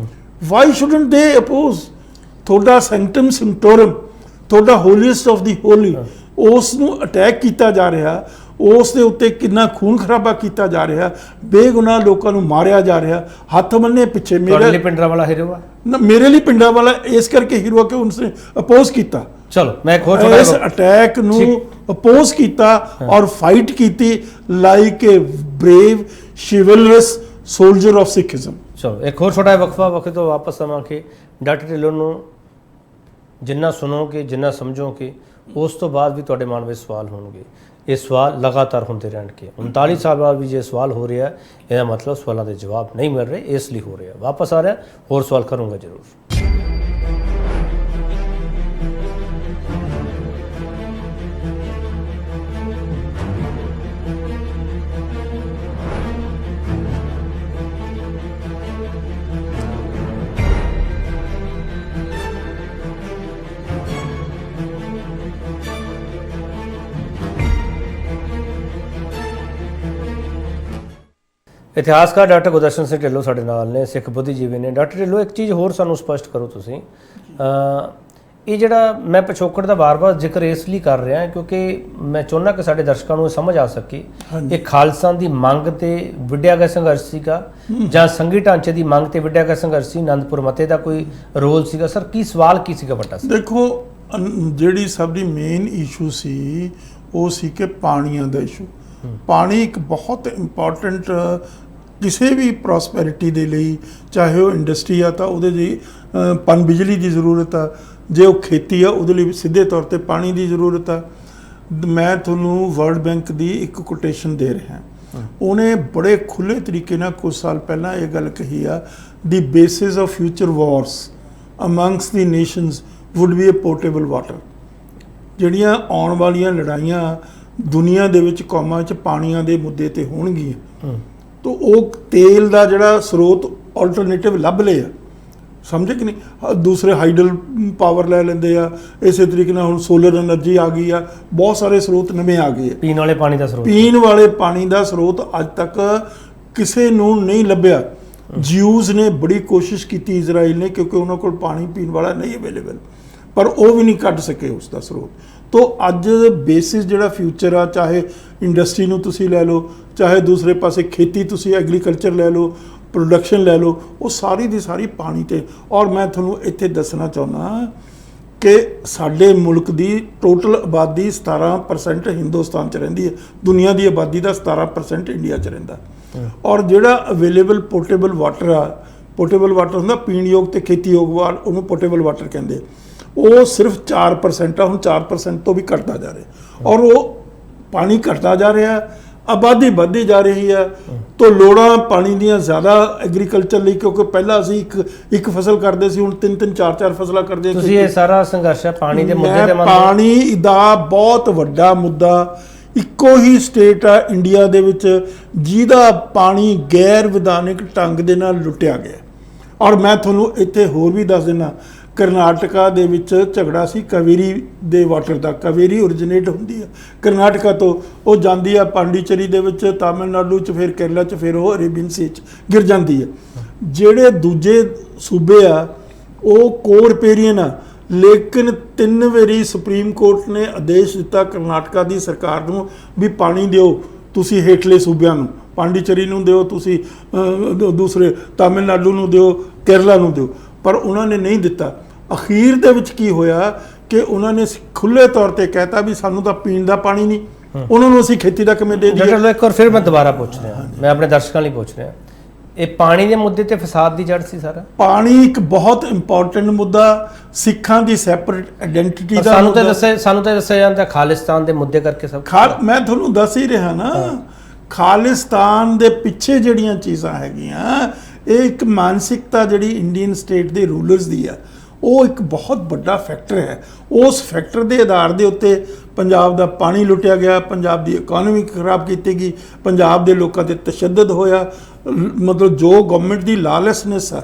B: ਵਾਈ ਸ਼ੁਡਨਟ ਦੇ ਅਪੋਜ਼? ਤੁਹਾਡਾ ਸੈਂਕਟਮ ਸਿੰਟੋਰਮ, ਤੁਹਾਡਾ ਹੋਲੀਐਸਟ ਆਫ ਦੀ ਹੋਲੀ, ਉਸ ਨੂੰ ਅਟੈਕ ਕੀਤਾ ਜਾ ਰਿਹਾ, ਉਸ ਦੇ ਉੱਤੇ ਕਿੰਨਾ ਖੂਨ ਖਰਾਬਾ ਕੀਤਾ ਜਾ ਰਿਹਾ, ਬੇਗੁਨਾਹ ਲੋਕਾਂ ਨੂੰ ਮਾਰਿਆ ਜਾ ਰਿਹਾ, ਹੱਥ ਬੰਨੇ ਪਿੱਛੇ।
A: ਮੇਰੇ ਲਈ ਪਿੰਡਰਾਵਾਲਾ ਹੀਰੋ ਆ?
B: ਮੇਰੇ ਲਈ ਪਿੰਡਰਾਵਾਲਾ ਇਸ ਕਰਕੇ ਹੀਰੋ ਕਿ ਉਸਨੇ ਅਪੋਜ਼ ਕੀਤਾ।
A: ਚਲੋ ਮੈਂ ਇੱਕ ਹੋਰ ਛੋਟਾ
B: ਇਸ ਅਟੈਕ ਨੂੰ ਅਪੋਜ਼ ਕੀਤਾ ਔਰ ਫਾਈਟ ਕੀਤੀ like a brave chivalrous soldier of Sikhism.
A: ਚਲੋ ਇੱਕ ਹੋਰ ਛੋਟਾ ਵਕਫਾ ਵਕਤ ਤੋਂ ਵਾਪਸ ਆਵਾਂਗੇ। ਡਾਕਟਰ ਢਿੱਲੋਂ ਨੂੰ ਜਿੰਨਾ ਸੁਣੋਗੇ, ਜਿੰਨਾ ਸਮਝੋਗੇ, ਉਸ ਤੋਂ ਬਾਅਦ ਵੀ ਤੁਹਾਡੇ ਮਨ ਵਿੱਚ ਸਵਾਲ ਹੋਣਗੇ। ਇਹ ਸਵਾਲ ਲਗਾਤਾਰ ਹੁੰਦੇ ਰਹਿਣਗੇ। 39 ਸਾਲ ਬਾਅਦ ਵੀ ਜੇ ਸਵਾਲ ਹੋ ਰਿਹਾ ਇਹਦਾ ਮਤਲਬ ਸਵਾਲਾਂ ਦੇ ਜਵਾਬ ਨਹੀਂ ਮਿਲ ਰਹੇ, ਇਸ ਲਈ ਹੋ ਰਿਹਾ। ਵਾਪਸ ਆ ਰਿਹਾ, ਹੋਰ ਸਵਾਲ ਕਰੂੰਗਾ ਜ਼ਰੂਰ। ਇਤਿਹਾਸਕਾਰ ਡਾਕਟਰ ਗੁਰਦਰਸ਼ਨ ਸਿੰਘ ਢਿੱਲੋਂ ਸਾਡੇ ਨਾਲ ਨੇ, ਸਿੱਖ ਬੁੱਧੀਜੀਵੀ ਨੇ। ਡਾਕਟਰ ਢਿੱਲੋਂ, ਇੱਕ ਚੀਜ਼ ਹੋਰ ਸਾਨੂੰ ਸਪਸ਼ਟ ਕਰੋ ਤੁਸੀਂ, ਇਹ ਜਿਹੜਾ ਮੈਂ ਪਿਛੋਕੜ ਦਾ ਵਾਰ-ਵਾਰ ਜ਼ਿਕਰ ਇਸ ਲਈ ਕਰ ਰਿਹਾ ਕਿਉਂਕਿ ਮੈਂ ਚਾਹੁੰਦਾ ਕਿ ਸਾਡੇ ਦਰਸ਼ਕਾਂ ਨੂੰ ਇਹ ਸਮਝ ਆ ਸਕੇ ਇਹ ਖਾਲਸਾ ਦੀ ਮੰਗ ਤੇ ਵਿੱਢਿਆ ਗਿਆ ਸੰਘਰਸ਼ ਸੀਗਾ ਜਾਂ ਸੰਘੀ ਢਾਂਚੇ ਦੀ ਮੰਗ ਤੇ ਵਿੱਢਿਆ ਗਿਆ ਸੰਘਰਸ਼ ਸੀ, ਅਨੰਦਪੁਰ ਮਤੇ ਦਾ ਕੋਈ ਰੋਲ ਸੀਗਾ? ਸਰ ਕੀ ਸਵਾਲ ਕੀ ਸੀਗਾ ਵੱਡਾ?
B: ਦੇਖੋ, ਜਿਹੜੀ ਸਭ ਦੀ ਮੇਨ ਇਸ਼ੂ ਸੀ ਉਹ ਸੀ ਕਿ ਪਾਣੀਆਂ ਦਾ ਇਸ਼ੂ। ਪਾਣੀ ਇੱਕ ਬਹੁਤ ਇੰਪੋਰਟੈਂਟ ਕਿਸੇ ਵੀ ਪ੍ਰੋਸਪੈਰਿਟੀ ਦੇ ਲਈ, ਚਾਹੇ ਉਹ ਇੰਡਸਟਰੀ ਆ ਤਾਂ ਉਹਦੇ ਲਈ ਪਨ ਬਿਜਲੀ ਦੀ ਜ਼ਰੂਰਤ ਆ, ਜੇ ਉਹ ਖੇਤੀ ਆ ਉਹਦੇ ਲਈ ਸਿੱਧੇ ਤੌਰ ਤੇ ਪਾਣੀ ਦੀ ਜ਼ਰੂਰਤ ਆ। ਮੈਂ ਤੁਹਾਨੂੰ ਵਰਲਡ ਬੈਂਕ ਦੀ ਇੱਕ ਕੋਟੇਸ਼ਨ ਦੇ ਰਿਹਾ, ਉਹਨੇ ਬੜੇ ਖੁੱਲ੍ਹੇ ਤਰੀਕੇ ਨਾਲ ਕੁਝ ਸਾਲ ਪਹਿਲਾਂ ਇਹ ਗੱਲ ਕਹੀ ਆ, the basis of future wars amongst the nations would be a portable water. ਜਿਹੜੀਆਂ ਆਉਣ ਵਾਲੀਆਂ ਲੜਾਈਆਂ ਦੁਨੀਆ ਦੇ ਵਿੱਚ ਕੌਮਾਂ 'ਚ ਪਾਣੀਆਂ ਦੇ ਮੁੱਦੇ ਤੇ ਹੋਣਗੀਆਂ, ਤਾਂ ਉਹ ਤੇਲ ਦਾ ਜਿਹੜਾ ਸਰੋਤ ਆਲਟਰਨੇਟਿਵ ਲੱਭ ਲਏ ਆ, ਸਮਝੇ ਕਿ ਨਹੀਂ? ਦੂਸਰੇ ਹਾਈਡਲ ਪਾਵਰ ਲੈ ਲੈਂਦੇ ਆ। ਇਸੇ ਤਰੀਕੇ ਨਾਲ ਹੁਣ ਸੋਲਰ ਐਨਰਜੀ ਆ ਗਈ ਆ, ਬਹੁਤ ਸਾਰੇ ਸਰੋਤ ਨਵੇਂ ਆ ਗਏ ਆ।
A: ਪੀਣ ਵਾਲੇ ਪਾਣੀ ਦਾ ਸਰੋਤ,
B: ਪੀਣ ਵਾਲੇ ਪਾਣੀ ਦਾ ਸਰੋਤ ਅੱਜ ਤੱਕ ਕਿਸੇ ਨੂੰ ਨਹੀਂ ਲੱਭਿਆ। ਜਿਊਜ਼ ਨੇ ਬੜੀ ਕੋਸ਼ਿਸ਼ ਕੀਤੀ, ਇਜ਼ਰਾਈਲ ਨੇ, ਕਿਉਂਕਿ ਉਹਨਾਂ ਕੋਲ ਪਾਣੀ ਪੀਣ ਵਾਲਾ ਨਹੀਂ ਅਵੇਲੇਬਲ, ਪਰ ਉਹ ਵੀ ਨਹੀਂ ਕੱਢ ਸਕੇ ਉਸ ਦਾ ਸਰੋਤ। ਤੋ ਅੱਜ ਬੇਸਿਸ ਜਿਹੜਾ ਫਿਊਚਰ ਆ, ਚਾਹੇ ਇੰਡਸਟਰੀ ਨੂੰ ਤੁਸੀਂ ਲੈ ਲਓ, ਚਾਹੇ ਦੂਸਰੇ ਪਾਸੇ ਖੇਤੀ ਤੁਸੀਂ ਐਗਰੀਕਲਚਰ ਲੈ ਲਓ, ਪ੍ਰੋਡਕਸ਼ਨ ਲੈ ਲਓ, ਉਹ ਸਾਰੀ ਦੀ ਸਾਰੀ ਪਾਣੀ ਤੇ। ਔਰ ਮੈਂ ਤੁਹਾਨੂੰ ਇੱਥੇ ਦੱਸਣਾ ਚਾਹੁੰਦਾ ਕਿ ਸਾਡੇ ਮੁਲਕ ਦੀ ਟੋਟਲ ਆਬਾਦੀ 17% ਹਿੰਦੁਸਤਾਨ 'ਚ ਰਹਿੰਦੀ ਹੈ। ਦੁਨੀਆ ਦੀ ਆਬਾਦੀ ਦਾ 17% ਇੰਡੀਆ 'ਚ ਰਹਿੰਦਾ। ਔਰ ਜਿਹੜਾ ਅਵੇਲੇਬਲ ਪੋਰਟੇਬਲ ਵਾਟਰ ਆ, ਪੋਰਟੇਬਲ ਵਾਟਰ ਹੁੰਦਾ ਪੀਣਯੋਗ ਤੇ ਖੇਤੀਯੋਗ ਵਾਲ, ਉਹਨੂੰ ਪੋਰਟੇਬਲ ਵਾਟਰ ਕਹਿੰਦੇ, ਉਹ ਸਿਰਫ 4% ਆ। ਹੁਣ 4% ਤੋਂ ਵੀ ਘਟਦਾ ਜਾ ਰਿਹਾ, ਔਰ ਉਹ ਪਾਣੀ ਘਟਦਾ ਜਾ ਰਿਹਾ, ਆਬਾਦੀ ਵੱਧਦੀ ਜਾ ਰਹੀ ਹੈ। ਤਾਂ ਲੋੜਾਂ ਪਾਣੀ ਦੀਆਂ ਜ਼ਿਆਦਾ ਐਗਰੀਕਲਚਰ ਲਈ, ਕਿਉਂਕਿ ਪਹਿਲਾਂ ਅਸੀਂ ਇੱਕ ਫਸਲ ਕਰਦੇ ਸੀ, ਹੁਣ 3-3 4-4 ਫਸਲਾਂ ਕਰਦੇ।
A: ਤੁਸੀਂ ਇਹ ਸਾਰਾ ਸੰਘਰਸ਼ ਹੈ ਪਾਣੀ ਦੇ ਮੁੱਦੇ ਤੇ
B: ਪਾਣੀ ਦਾ ਬਹੁਤ ਵੱਡਾ ਮੁੱਦਾ। ਇੱਕੋ ਹੀ ਸਟੇਟ ਆ ਇੰਡੀਆ ਦੇ ਵਿੱਚ ਜਿਹਦਾ ਪਾਣੀ ਗੈਰ ਵਿਧਾਨਿਕ ਢੰਗ ਦੇ ਨਾਲ ਲੁੱਟਿਆ ਗਿਆ। ਔਰ ਮੈਂ ਤੁਹਾਨੂੰ ਇੱਥੇ ਹੋਰ ਵੀ ਦੱਸ ਦਿੰਦਾ, ਕਰਨਾਟਕਾ ਦੇ ਵਿੱਚ ਝਗੜਾ ਸੀ ਕਾਵੇਰੀ ਦੇ ਵਾਟਰ ਦਾ। ਕਾਵੇਰੀ ਓਰੀਜਿਨੇਟ ਹੁੰਦੀ ਹੈ ਕਰਨਾਟਕਾ ਤੋਂ, ਉਹ ਜਾਂਦੀ ਆ ਪਾਂਡੀਚੇਰੀ ਦੇ ਵਿੱਚ, ਤਾਮਿਲਨਾਡੂ 'ਚ, ਫਿਰ ਕੇਰਲਾ 'ਚ, ਫਿਰ ਉਹ ਅਰੇਬੀਅਨ ਸੀ 'ਚ ਗਿਰ ਜਾਂਦੀ ਹੈ। ਜਿਹੜੇ ਦੂਜੇ ਸੂਬੇ ਆ ਉਹ ਕੋਰਪੇਰੀਅਨ ਆ, ਲੇਕਿਨ 3 ਵਾਰੀ ਸੁਪਰੀਮ ਕੋਰਟ ਨੇ ਆਦੇਸ਼ ਦਿੱਤਾ ਕਰਨਾਟਕਾ ਦੀ ਸਰਕਾਰ ਨੂੰ ਵੀ ਪਾਣੀ ਦਿਓ ਤੁਸੀਂ ਹੇਠਲੇ ਸੂਬਿਆਂ ਨੂੰ, ਪਾਂਡੀਚੇਰੀ ਨੂੰ ਦਿਓ ਤੁਸੀਂ, ਦੂਸਰੇ ਤਾਮਿਲਨਾਡੂ ਨੂੰ ਦਿਓ, ਕੇਰਲਾ ਨੂੰ ਦਿਓ, ਪਰ ਉਹਨਾਂ ਨੇ ਨਹੀਂ ਦਿੱਤਾ। ਅਖੀਰ ਦੇ ਵਿੱਚ ਕੀ ਹੋਇਆ ਕਿ ਉਹਨਾਂ ਨੇ ਖੁੱਲ੍ਹੇ ਤੌਰ ਤੇ ਕਹਿਤਾ ਵੀ ਸਾਨੂੰ ਤਾਂ ਪੀਣ ਦਾ ਪਾਣੀ ਨਹੀਂ, ਉਹਨਾਂ ਨੂੰ ਅਸੀਂ ਖੇਤੀ ਦਾ ਕਿਵੇਂ ਦੇ ਦਈਏ।
A: ਇੱਕ ਵਾਰ ਫਿਰ ਮੈਂ ਦੁਬਾਰਾ ਪੁੱਛ ਰਿਹਾ, ਮੈਂ ਆਪਣੇ ਦਰਸ਼ਕਾਂ ਲਈ ਪੁੱਛ ਰਿਹਾ, ਇਹ ਪਾਣੀ ਦੇ ਮੁੱਦੇ ਤੇ ਫਸਾਦ ਦੀ ਜੜ ਸੀ ਸਾਰਾ?
B: ਪਾਣੀ ਇੱਕ ਬਹੁਤ ਇੰਪੋਰਟੈਂਟ ਮੁੱਦਾ, ਸਿੱਖਾਂ ਦੀ ਸੈਪਰੇਟ ਆਇਡੈਂਟੀਟੀ ਦਾ। ਸਾਨੂੰ
A: ਤਾਂ ਦੱਸਿਆ ਜਾਂਦਾ ਖਾਲਿਸਤਾਨ ਦੇ ਮੁੱਦੇ ਕਰਕੇ ਸਭ।
B: ਮੈਂ ਤੁਹਾਨੂੰ ਦੱਸ ਹੀ ਰਿਹਾ ਨਾ, ਖਾਲਿਸਤਾਨ ਦੇ ਪਿੱਛੇ ਜਿਹੜੀਆਂ ਚੀਜ਼ਾਂ ਹੈਗੀਆਂ, ਇਹ ਇੱਕ ਮਾਨਸਿਕਤਾ ਜਿਹੜੀ ਇੰਡੀਅਨ ਸਟੇਟ ਦੇ ਰੂਲਰਸ ਦੀ ਆ, ਉਹ ਇੱਕ ਬਹੁਤ ਵੱਡਾ ਫੈਕਟਰ ਹੈ। ਉਸ ਫੈਕਟਰ ਦੇ ਆਧਾਰ ਦੇ ਉੱਤੇ ਪੰਜਾਬ ਦਾ ਪਾਣੀ ਲੁੱਟਿਆ ਗਿਆ, ਪੰਜਾਬ ਦੀ ਇਕਨੋਮੀ ਖਰਾਬ ਕੀਤੀ ਗਈ, ਪੰਜਾਬ ਦੇ ਲੋਕਾਂ ਤੇ ਤਸ਼ੱਦਦ ਹੋਇਆ। ਮਤਲਬ ਜੋ ਗਵਰਨਮੈਂਟ ਦੀ ਲਾਲੈਸਨੈਸ ਆ,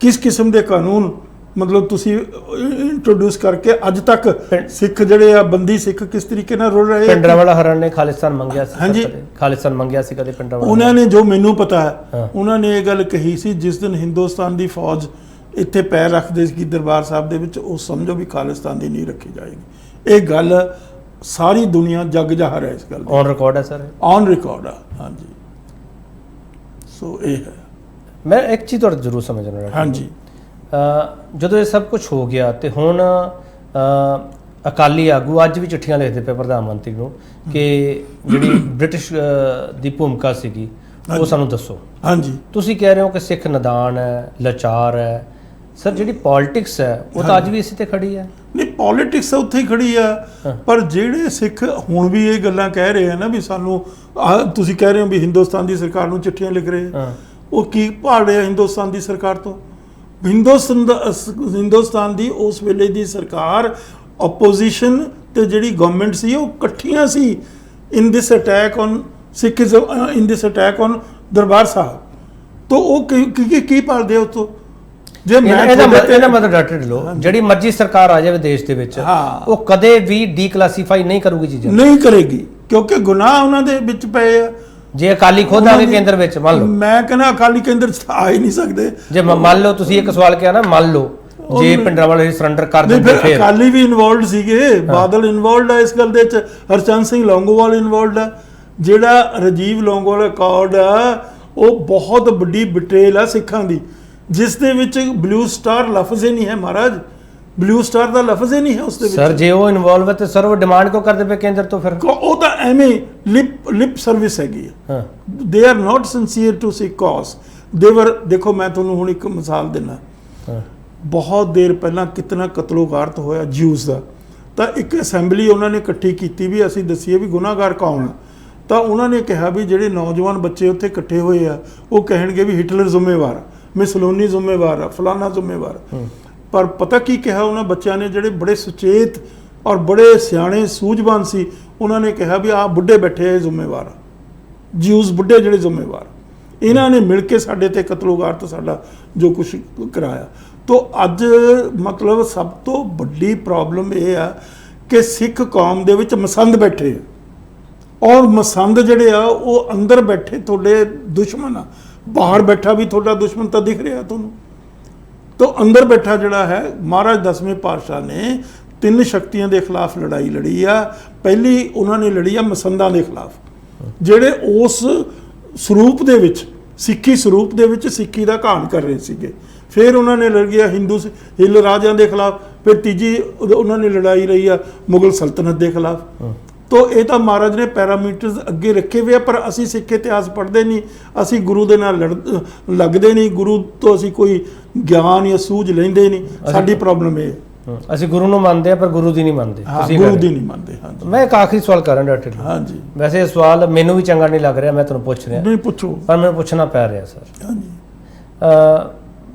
B: ਕਿਸ ਕਿਸਮ ਦੇ ਕਾਨੂੰਨ ਮਤਲਬ ਤੁਸੀਂ ਇੰਟਰੋਡਿਊਸ ਕਰਕੇ ਅੱਜ ਤੱਕ ਸਿੱਖ ਜਿਹੜੇ ਆ, ਬੰਦੀ ਸਿੱਖ ਕਿਸ ਤਰੀਕੇ ਨਾਲ ਰੁਲ ਰਹੇ।
A: ਪਿੰਡਰਾਵਾਲਾ ਹਰਨ ਨੇ ਖਾਲਿਸਤਾਨ ਮੰਗਿਆ ਸੀ? ਹਾਂਜੀ, ਖਾਲਿਸਤਾਨ ਮੰਗਿਆ ਸੀ ਕਦੇ ਪਿੰਡਰਾਵਾਲਾ? ਉਹਨਾਂ
B: ਨੇ, ਜੋ ਮੈਨੂੰ ਪਤਾ ਹੈ, ਉਹਨਾਂ ਨੇ ਇਹ ਗੱਲ ਕਹੀ ਸੀ ਜਿਸ ਦਿਨ ਹਿੰਦੁਸਤਾਨ ਦੀ ਫੌਜ ਇੱਥੇ ਪੈਰ ਰੱਖਦੇ ਸੀ ਦਰਬਾਰ ਸਾਹਿਬ ਦੇ ਵਿੱਚ, ਉਹ ਸਮਝੋ ਵੀ ਖਾਲਿਸਤਾਨ ਦੀ ਨਹੀਂ ਰੱਖੀ ਜਾਏਗੀ। ਇਹ ਗੱਲ ਸਾਰੀ ਦੁਨੀਆ ਜੱਗ ਜ਼ਾਹਰ ਹੈ ਇਸ ਗੱਲ ਦੀ।
A: ਔਨ ਰਿਕਾਰਡ ਹੈ ਸਰ?
B: ਔਨ ਰਿਕਾਰਡ ਆ, ਹਾਂਜੀ। ਸੋ ਇਹ ਹੈ।
A: ਮੈਂ ਇੱਕ ਚੀਜ਼ ਤੁਹਾਡਾ ਜ਼ਰੂਰ ਸਮਝਣਾ।
B: ਹਾਂਜੀ,
A: ਜਦੋਂ ਇਹ ਸਭ ਕੁਝ ਹੋ ਗਿਆ ਤੇ ਹੁਣ ਅਕਾਲੀ ਆਗੂ ਅੱਜ ਵੀ ਚਿੱਠੀਆਂ ਲਿਖਦੇ ਪਏ ਪ੍ਰਧਾਨ ਮੰਤਰੀ ਨੂੰ ਕਿ ਜਿਹੜੀ ਬ੍ਰਿਟਿਸ਼ ਦੀ ਭੂਮਿਕਾ ਸੀਗੀ ਉਹ ਸਾਨੂੰ ਦੱਸੋ।
B: ਹਾਂਜੀ,
A: ਤੁਸੀਂ ਕਹਿ ਰਹੇ ਹੋ ਕਿ ਸਿੱਖ ਨਦਾਨ ਹੈ, ਲਾਚਾਰ ਹੈ। ਸਰ ਜਿਹੜੀ ਪੋਲਿਟਿਕਸ ਹੈ ਉਹ ਤਾਂ ਅੱਜ ਵੀ ਇਸੇ ਤੇ ਖੜੀ ਹੈ।
B: ਨਹੀਂ, ਪੋਲਿਟਿਕਸ ਉੱਥੇ ਹੀ ਖੜੀ ਆ, ਪਰ ਜਿਹੜੇ ਸਿੱਖ ਹੁਣ ਵੀ ਇਹ ਗੱਲਾਂ ਕਹਿ ਰਹੇ ਆ ਨਾ ਵੀ ਸਾਨੂੰ ਤੁਸੀਂ ਕਹਿ ਰਹੇ ਹੋ ਵੀ ਹਿੰਦੁਸਤਾਨ ਦੀ ਸਰਕਾਰ ਨੂੰ ਚਿੱਠੀਆਂ ਲਿਖ ਰਹੇ ਆ, ਉਹ ਕੀ ਭਾਲ ਰਹੇ ਆ ਹਿੰਦੁਸਤਾਨ ਦੀ ਸਰਕਾਰ ਤੋਂ? ਹਿੰਦੁਸਤਾਨ ਦੀ ਉਸ ਵੇਲੇ ਦੀ ਸਰਕਾਰ, ਆਪੋਜੀਸ਼ਨ ਤੇ ਜਿਹੜੀ ਗਵਰਨਮੈਂਟ ਸੀ ਉਹ ਇਕੱਠੀਆਂ ਸੀ in this attack on Sikhism, in this attack on Darbar Sahib. ਤਾਂ ਉਹ ਕੀ ਭਾਲਦੇ ਉਸ ਤੋਂ? ਜੇ
A: ਇਹਦਾ ਮਤਲਬ ਡਾਕਟਰ ਢਿੱਲੋਂ ਜਿਹੜੀ ਮਰਜ਼ੀ ਸਰਕਾਰ ਆ ਜਾਵੇ ਦੇਸ਼ ਦੇ ਵਿੱਚ ਉਹ ਕਦੇ ਵੀ ਡੀਕਲਾਸੀਫਾਈ ਨਹੀਂ ਕਰੂਗੀ ਚੀਜ਼ਾਂ, ਨਹੀਂ
B: ਕਰੇਗੀ, ਕਿਉਂਕਿ ਗੁਨਾਹ ਉਹਨਾਂ ਦੇ ਵਿੱਚ ਪਏ ਆ।
A: ਜੇ ਅਕਾਲੀ ਖੁਦ ਆਵੇ ਕੇਂਦਰ ਵਿੱਚ, ਮੰਨ ਲਓ,
B: ਮੈਂ ਕਹਿੰਦਾ ਅਕਾਲੀ ਕੇਂਦਰ ਆ ਹੀ ਨਹੀਂ ਸਕਦੇ।
A: ਜੇ ਮੰਨ ਲਓ ਤੁਸੀਂ ਇੱਕ ਸਵਾਲ ਕਿਹਾ ਨਾ, ਮੰਨ ਲਓ ਜੇ ਪਿੰਡਾਂ ਵਾਲੇ ਸਰੈਂਡਰ ਕਰ ਦਿੰਦੇ ਫਿਰ
B: ਅਕਾਲੀ ਵੀ ਇਨਵੋਲਡ ਸੀਗੇ, ਬਾਦਲ ਇਨਵੋਲਡ ਆ ਇਸ ਗੱਲ ਦੇ ਵਿੱਚ, ਹਰਚੰਦ ਸਿੰਘ ਲੌਂਗੋਵਾਲ ਇਨਵੋਲਡ ਆ। ਜਿਹੜਾ ਰਾਜੀਵ ਲੌਂਗੋਵਾਲ ਅਕਾਰਡ ਆ ਉਹ ਬਹੁਤ ਵੱਡੀ ਬਿਟਰੇਲ ਆ ਸਿੱਖਾਂ ਦੀ, ਜਿਸ ਦੇ ਵਿੱਚ ਬਲੂ ਸਟਾਰ ਲਫ਼ਜ਼ ਹੀ ਨਹੀਂ ਹੈ ਮਹਾਰਾਜ, ਬਲੂ ਸਟਾਰ ਦਾ ਲਫ਼ਜ਼ ਹੀ ਨਹੀਂ ਹੈ ਉਸ ਦੇ ਵਿੱਚ।
A: ਸਰ ਜੇ ਉਹ ਇਨਵੋਲਵ ਹੈ ਤੇ ਸਰ ਉਹ ਡਿਮਾਂਡ ਕਿਉਂ ਕਰਦੇ ਪਏ ਕੇਂਦਰ ਤੋਂ? ਫਿਰ
B: ਉਹ ਤਾਂ ਐਵੇਂ ਲਿਪ ਸਰਵਿਸ ਹੈਗੀ ਹੈ। They are not sincere to Sikh cause, they were. ਦੇਖੋ ਮੈਂ ਤੁਹਾਨੂੰ ਹੁਣ ਇੱਕ ਮਿਸਾਲ ਦਿੰਦਾ, ਬਹੁਤ ਦੇਰ ਪਹਿਲਾਂ ਕਿਤਨਾ ਕਤਲੋਗਾਰਤ ਹੋਇਆ ਜਿਊਜ਼ ਦਾ, ਤਾਂ ਇੱਕ ਅਸੈਂਬਲੀ ਉਹਨਾਂ ਨੇ ਇਕੱਠੀ ਕੀਤੀ ਵੀ ਅਸੀਂ ਦੱਸੀਏ ਵੀ ਗੁਨਾਹਗਾਰ ਕੌਣ ਆ। ਤਾਂ ਉਹਨਾਂ ਨੇ ਕਿਹਾ ਵੀ ਜਿਹੜੇ ਨੌਜਵਾਨ ਬੱਚੇ ਉੱਥੇ ਇਕੱਠੇ ਹੋਏ ਆ ਉਹ ਕਹਿਣਗੇ ਵੀ ਹਿਟਲਰ ਜ਼ਿੰਮੇਵਾਰ ਆ, ਮਿਸਲੋਨੀ ਜ਼ਿੰਮੇਵਾਰ ਆ, ਫਲਾਨਾ ਜ਼ਿੰਮੇਵਾਰ ਆ। ਪਰ ਪਤਾ ਕੀ ਕਿਹਾ ਉਹਨਾਂ ਬੱਚਿਆਂ ਨੇ, ਜਿਹੜੇ ਬੜੇ ਸੁਚੇਤ ਔਰ ਬੜੇ ਸਿਆਣੇ ਸੂਝਵਾਨ ਸੀ, ਉਹਨਾਂ ਨੇ ਕਿਹਾ ਵੀ ਆਹ ਬੁੱਢੇ ਬੈਠੇ ਆ ਜ਼ਿੰਮੇਵਾਰ ਆ, ਜਿਊਜ਼ ਬੁੱਢੇ ਜਿਹੜੇ ਜ਼ਿੰਮੇਵਾਰ, ਇਹਨਾਂ ਨੇ ਮਿਲ ਕੇ ਸਾਡੇ ਤੇ ਕਤਲੋਗਾਰਤ ਸਾਡਾ ਜੋ ਕੁਛ ਕਰਾਇਆ। ਤੋ ਅੱਜ ਮਤਲਬ ਸਭ ਤੋਂ ਵੱਡੀ ਪ੍ਰੋਬਲਮ ਇਹ ਆ ਕਿ ਸਿੱਖ ਕੌਮ ਦੇ ਵਿੱਚ ਮਸੰਦ ਬੈਠੇ ਆ, ਔਰ ਮਸੰਦ ਜਿਹੜੇ ਆ ਉਹ ਅੰਦਰ ਬੈਠੇ ਤੁਹਾਡੇ ਦੁਸ਼ਮਣ ਆ। ਬਾਹਰ ਬੈਠਾ ਵੀ ਤੁਹਾਡਾ ਦੁਸ਼ਮਣ ਤਾਂ ਦਿਖ ਰਿਹਾ ਤੁਹਾਨੂੰ। ਤਾਂ ਅੰਦਰ ਬੈਠਾ ਜਿਹੜਾ ਹੈ, ਮਹਾਰਾਜ 10ਵੇਂ ਪਾਤਸ਼ਾਹ ਨੇ 3 ਸ਼ਕਤੀਆਂ ਦੇ ਖਿਲਾਫ ਲੜਾਈ ਲੜੀ ਆ। ਪਹਿਲੀ ਉਹਨਾਂ ਨੇ ਲੜੀ ਆ ਮਸੰਦਾਂ ਦੇ ਖਿਲਾਫ, ਜਿਹੜੇ ਉਸ ਸਰੂਪ ਦੇ ਵਿੱਚ, ਸਿੱਖੀ ਸਰੂਪ ਦੇ ਵਿੱਚ ਸਿੱਖੀ ਦਾ ਘਾਣ ਕਰ ਰਹੇ ਸੀਗੇ। ਫਿਰ ਉਹਨਾਂ ਨੇ ਲੜੀ ਆ ਹਿੱਲ ਰਾਜਿਆਂ ਦੇ ਖਿਲਾਫ। ਫਿਰ ਤੀਜੀ ਉਹਨਾਂ ਨੇ ਲੜਾਈ ਲਈ ਆ ਮੁਗਲ ਸਲਤਨਤ ਦੇ ਖਿਲਾਫ। ਤੋ ਇਹ ਤਾਂ ਮਹਾਰਾਜ ਨੇ ਪੈਰਾਮੀਟਰਸ ਅੱਗੇ ਰੱਖੇ ਹੋਏ ਆ, ਪਰ ਅਸੀਂ ਸਿੱਖ ਇਤਿਹਾਸ ਪੜ੍ਹਦੇ ਨਹੀਂ, ਅਸੀਂ ਗੁਰੂ ਦੇ ਨਾਲ ਲੱਗਦੇ ਨਹੀਂ, ਗੁਰੂ ਤੋਂ ਅਸੀਂ ਕੋਈ ਗਿਆਨ ਜਾਂ ਸੂਝ ਲੈਂਦੇ ਨਹੀਂ। ਸਾਡੀ ਪ੍ਰੋਬਲਮ ਇਹ ਹੈ,
A: ਅਸੀਂ ਗੁਰੂ ਨੂੰ ਮੰਨਦੇ ਆ ਪਰ ਗੁਰੂ ਦੀ ਨਹੀਂ ਮੰਨਦੇ।
B: ਗੁਰੂ ਦੀ ਨਹੀਂ ਮੰਨਦੇ। ਹਾਂਜੀ,
A: ਮੈਂ ਇੱਕ ਆਖਰੀ ਸਵਾਲ ਕਰਾਂ ਡਾਕਟਰ।
B: ਹਾਂਜੀ,
A: ਵੈਸੇ ਇਹ ਸਵਾਲ ਮੈਨੂੰ ਵੀ ਚੰਗਾ ਨਹੀਂ ਲੱਗ ਰਿਹਾ, ਮੈਂ ਤੁਹਾਨੂੰ ਪੁੱਛ ਰਿਹਾ।
B: ਨਹੀਂ ਪੁੱਛੋ,
A: ਪਰ ਮੈਨੂੰ ਪੁੱਛਣਾ ਪੈ ਰਿਹਾ ਸਰ।
B: ਹਾਂਜੀ,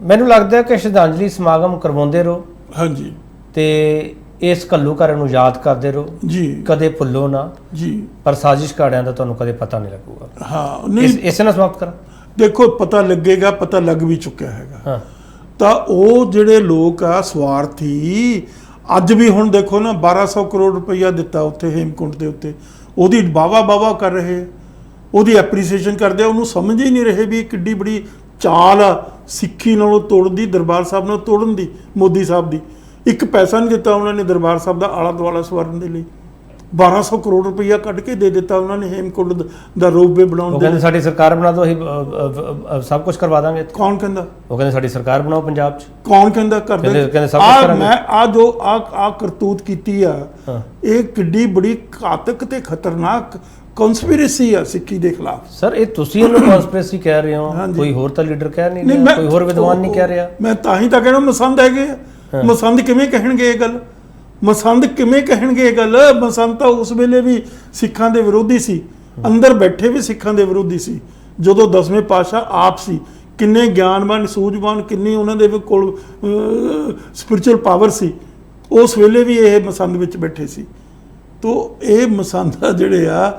A: ਮੈਨੂੰ ਲੱਗਦਾ ਕਿ ਸ਼ਰਧਾਂਜਲੀ ਸਮਾਗਮ ਕਰਵਾਉਂਦੇ ਰਹੋ।
B: ਹਾਂਜੀ,
A: ਤੇ ਇਸ ਘੱਲੂਘਾਰੇ ਨੂੰ ਯਾਦ ਕਰਦੇ ਰਹੋ
B: ਜੀ, ਕਦੇ
A: ਭੁੱਲੋ ਨਾ ਜੀ। ਪਰ ਸਾਜ਼ਿਸ਼ ਘਾੜਿਆਂ ਦਾ ਤੁਹਾਨੂੰ ਕਦੇ ਪਤਾ ਨਹੀਂ ਲੱਗੂਗਾ।
B: ਹਾਂ, ਨਹੀਂ
A: ਇਸੇ ਨਾਲ ਸਮਾਪਤ ਕਰਾਂ।
B: ਦੇਖੋ ਪਤਾ ਲੱਗੇਗਾ, ਪਤਾ ਲੱਗ ਵੀ ਚੁੱਕਿਆ ਹੈਗਾ। ਤਾਂ ਉਹ ਜਿਹੜੇ ਲੋਕ ਆ ਸਵਾਰਥੀ, ਅੱਜ ਵੀ ਹੁਣ ਦੇਖੋ ਨਾ 1200 ਕਰੋੜ ਰੁਪਈਆ ਦਿੱਤਾ ਉੱਥੇ ਹੇਮਕੁੰਟ ਦੇ ਉੱਤੇ, ਉਹਦੀ ਵਾਵਾ ਕਰ ਰਹੇ, ਉਹਦੀ ਐਪਰੀਸੀਏਸ਼ਨ ਕਰਦੇ ਆ। ਉਹਨੂੰ ਸਮਝ ਹੀ ਨਹੀਂ ਰਹੇ ਵੀ ਕਿੱਡੀ ਬੜੀ ਚਾਲ ਆ ਸਿੱਖੀ ਨਾਲੋਂ ਤੋੜਨ ਦੀ, ਦਰਬਾਰ ਸਾਹਿਬ ਨਾਲ ਤੋੜਨ ਦੀ। ਮੋਦੀ ਸਾਹਿਬ ਦੀ ਇੱਕ ਪੈਸਾ ਨਹੀਂ ਦਿੱਤਾ ਉਹਨਾਂ ਨੇ ਦਰਬਾਰ ਸਾਹਿਬ ਦਾ ਆਲਾ ਦੁਆਲਾ ਸਵਾਰਨ ਦੇ ਲਈ। 1200 ਕਰੋੜ ਰੁਪਈਆ ਕੱਢ ਕੇ ਦੇ ਦਿੱਤਾ ਉਹਨਾਂ ਨੇ ਹੇਮਕੁੰਟ ਦਾ ਰੋਪਵੇ ਬਣਾਉਣ ਦੇ।
A: ਕਹਿੰਦੇ ਸਾਡੀ ਸਰਕਾਰ ਬਣਾ ਦਿਓ, ਅਸੀਂ ਸਭ ਕੁਝ ਕਰਵਾ ਦਾਂਗੇ।
B: ਕੌਣ ਕਹਿੰਦਾ? ਉਹ
A: ਕਹਿੰਦੇ ਸਾਡੀ ਸਰਕਾਰ ਬਣਾਓ ਪੰਜਾਬ 'ਚ।
B: ਕੌਣ ਕਹਿੰਦਾ ਕਰਦੇ? ਕਹਿੰਦੇ ਸਭ ਕੁਝ ਕਰਾਂਗੇ। ਮੈਂ ਆ ਜੋ ਆ ਕਰਤੂਤ ਕੀਤੀ ਆ, ਇਹ ਕਿੱਡੀ ਬੜੀ ਘਾਤਕ ਤੇ ਖਤਰਨਾਕ ਕਨਸਪੀਰੇਸੀ ਆ ਸਿੱਖੀ ਦੇ ਖਿਲਾਫ।
A: ਸਰ ਇਹ ਤੁਸੀਂ ਇਹਨੂੰ ਕਨਸਪੀਰੇਸੀ ਕਹਿ ਰਹੇ ਹੋ, ਕੋਈ ਹੋਰ ਤਾਂ ਲੀਡਰ ਕਹਿ ਨਹੀਂ ਰਿਹਾ, ਕੋਈ ਹੋਰ ਵਿਦਵਾਨ ਨਹੀਂ ਕਹਿ ਰਿਹਾ।
B: ਮੈਂ ਤਾਂ ਹੀ ਤਾਂ ਕਹਿਣਾ ਮਸੰਦ ਹੈਗੇ ਆ। ਮਸੰਦ ਕਿਵੇਂ ਕਹਿਣਗੇ ਇਹ ਗੱਲ? ਮਸੰਦ ਕਿਵੇਂ ਕਹਿਣਗੇ ਇਹ ਗੱਲ? ਮਸੰਦ ਤਾਂ ਉਸ ਵੇਲੇ ਵੀ ਸਿੱਖਾਂ ਦੇ ਵਿਰੋਧੀ ਸੀ, ਅੰਦਰ ਬੈਠੇ ਵੀ ਸਿੱਖਾਂ ਦੇ ਵਿਰੋਧੀ ਸੀ। ਜਦੋਂ 10ਵੇਂ ਪਾਤਸ਼ਾਹ ਆਪ ਸੀ, ਕਿੰਨੇ ਗਿਆਨਵਾਨ ਸੂਝਵਾਨ, ਕਿੰਨੀ ਉਹਨਾਂ ਦੇ ਕੋਲ ਸਪਿਰਚੁਅਲ ਪਾਵਰ ਸੀ, ਉਸ ਵੇਲੇ ਵੀ ਇਹ ਮਸੰਦ ਵਿੱਚ ਬੈਠੇ ਸੀ। ਤੋ ਇਹ ਮਸੰਦ ਜਿਹੜੇ ਆ,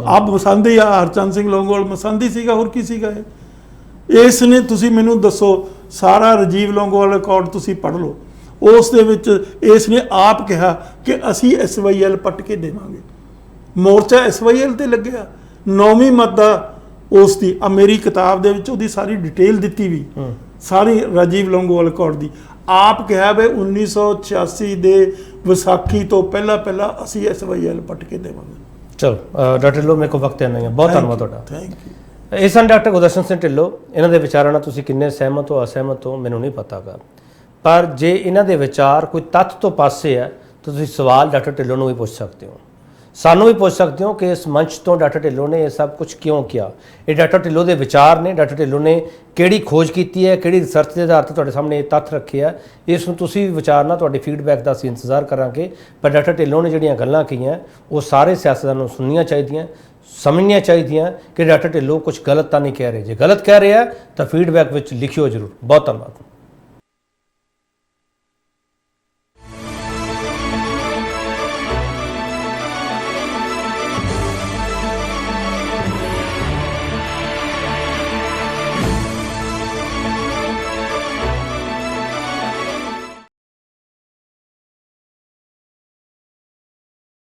B: ਆਪ ਮਸੰਦ ਹੀ ਆ, ਹਰਚੰਦ ਸਿੰਘ ਲੌਂਗੋਵਾਲ ਮਸੰਦ ਹੀ ਸੀਗਾ, ਹੋਰ ਕੀ ਸੀਗਾ ਇਹ? ਇਸ ਨੇ ਤੁਸੀਂ ਮੈਨੂੰ ਦੱਸੋ, ਸਾਰਾ ਰਾਜੀਵ ਲੌਂਗੋਵਾਲ ਅਕਾਰਡ ਤੁਸੀਂ ਪੜ੍ਹ ਲਓ, ਉਸ ਦੇ ਵਿੱਚ ਇਸ ਨੇ ਆਪ ਕਿਹਾ ਕਿ ਅਸੀਂ SYL ਪੱਟ ਕੇ ਦੇਵਾਂਗੇ। ਮੋਰਚਾ SYL ਤੇ ਲੱਗਿਆ। 9ਵੀਂ ਮੱਦਾ ਉਸ ਦੀ ਆ ਮੇਰੀ ਕਿਤਾਬ ਦੇ ਵਿੱਚ ਉਹਦੀ ਸਾਰੀ ਡਿਟੇਲ ਦਿੱਤੀ ਵੀ, ਸਾਰੀ ਰਾਜੀਵ ਲੌਂਗੋਵਾਲ ਅਕਾਰਡ ਦੀ। ਆਪ ਕਿਹਾ ਵੀ 1986 ਦੇ ਵਿਸਾਖੀ ਤੋਂ ਪਹਿਲਾਂ ਅਸੀਂ SYL ਪੱਟ ਕੇ ਦੇਵਾਂਗੇ। ਚਲੋ
A: ਡਾਕਟਰ ਢਿੱਲੋਂ, ਮੇਰੇ ਕੋਲ ਵਕਤ ਨਹੀਂ ਹੈ, ਬਹੁਤ ਧੰਨਵਾਦ ਤੁਹਾਡਾ।
B: Thank you.
A: ਇਹ ਸਨ ਡਾਕਟਰ ਗੁਰਦਰਸ਼ਨ ਸਿੰਘ ਢਿੱਲੋਂ। ਇਹਨਾਂ ਦੇ ਵਿਚਾਰਾਂ ਨਾਲ ਤੁਸੀਂ ਕਿੰਨੇ ਸਹਿਮਤ ਹੋ, ਅਸਹਿਮਤ ਹੋ, ਮੈਨੂੰ ਨਹੀਂ ਪਤਾਗਾ, ਪਰ ਜੇ ਇਹਨਾਂ ਦੇ ਵਿਚਾਰ ਕੋਈ ਤੱਥ ਤੋਂ ਪਾਸੇ ਹੈ ਤਾਂ ਤੁਸੀਂ ਸਵਾਲ ਡਾਕਟਰ ਢਿੱਲੋਂ ਨੂੰ ਵੀ ਪੁੱਛ ਸਕਦੇ ਹੋ, ਸਾਨੂੰ ਵੀ ਪੁੱਛ ਸਕਦੇ ਹੋ ਕਿ ਇਸ ਮੰਚ ਤੋਂ ਡਾਕਟਰ ਢਿੱਲੋਂ ਨੇ ਇਹ ਸਭ ਕੁਝ ਕਿਉਂ ਕਿਹਾ। ਇਹ ਡਾਕਟਰ ਢਿੱਲੋਂ ਦੇ ਵਿਚਾਰ ਨੇ, ਡਾਕਟਰ ਢਿੱਲੋਂ ਨੇ ਕਿਹੜੀ ਖੋਜ ਕੀਤੀ ਹੈ, ਕਿਹੜੀ ਰਿਸਰਚ ਦੇ ਆਧਾਰ ਤੇ ਤੁਹਾਡੇ ਸਾਹਮਣੇ ਇਹ ਤੱਥ ਰੱਖੇ ਆ। ਇਸ ਨੂੰ ਤੁਸੀਂ ਵੀ ਵਿਚਾਰਨਾ, ਤੁਹਾਡੇ ਫੀਡਬੈਕ ਦਾ ਅਸੀਂ ਇੰਤਜ਼ਾਰ ਕਰਾਂਗੇ। ਪਰ ਡਾਕਟਰ ਢਿੱਲੋਂ ਨੇ ਜਿਹੜੀਆਂ ਗੱਲਾਂ ਕਹੀਆਂ ਉਹ ਸਾਰੇ ਸਿਆਸਤਦਾਨਾਂ ਨੂੰ ਸੁਣਨੀਆਂ ਚਾਹੀਦੀਆਂ, ਸਮਝਣੀਆਂ ਚਾਹੀਦੀਆਂ ਕਿ ਡਾਕਟਰ ਢਿੱਲੋਂ ਕੁਝ ਗਲਤ ਤਾਂ ਨਹੀਂ ਕਹਿ ਰਹੇ। ਜੇ ਗਲਤ ਕਹਿ ਰਿਹਾ ਤਾਂ ਫੀਡਬੈਕ ਵਿੱਚ ਲਿਖਿਓ ਜ਼ਰੂਰ। ਬਹੁਤ ਧੰਨਵਾਦ।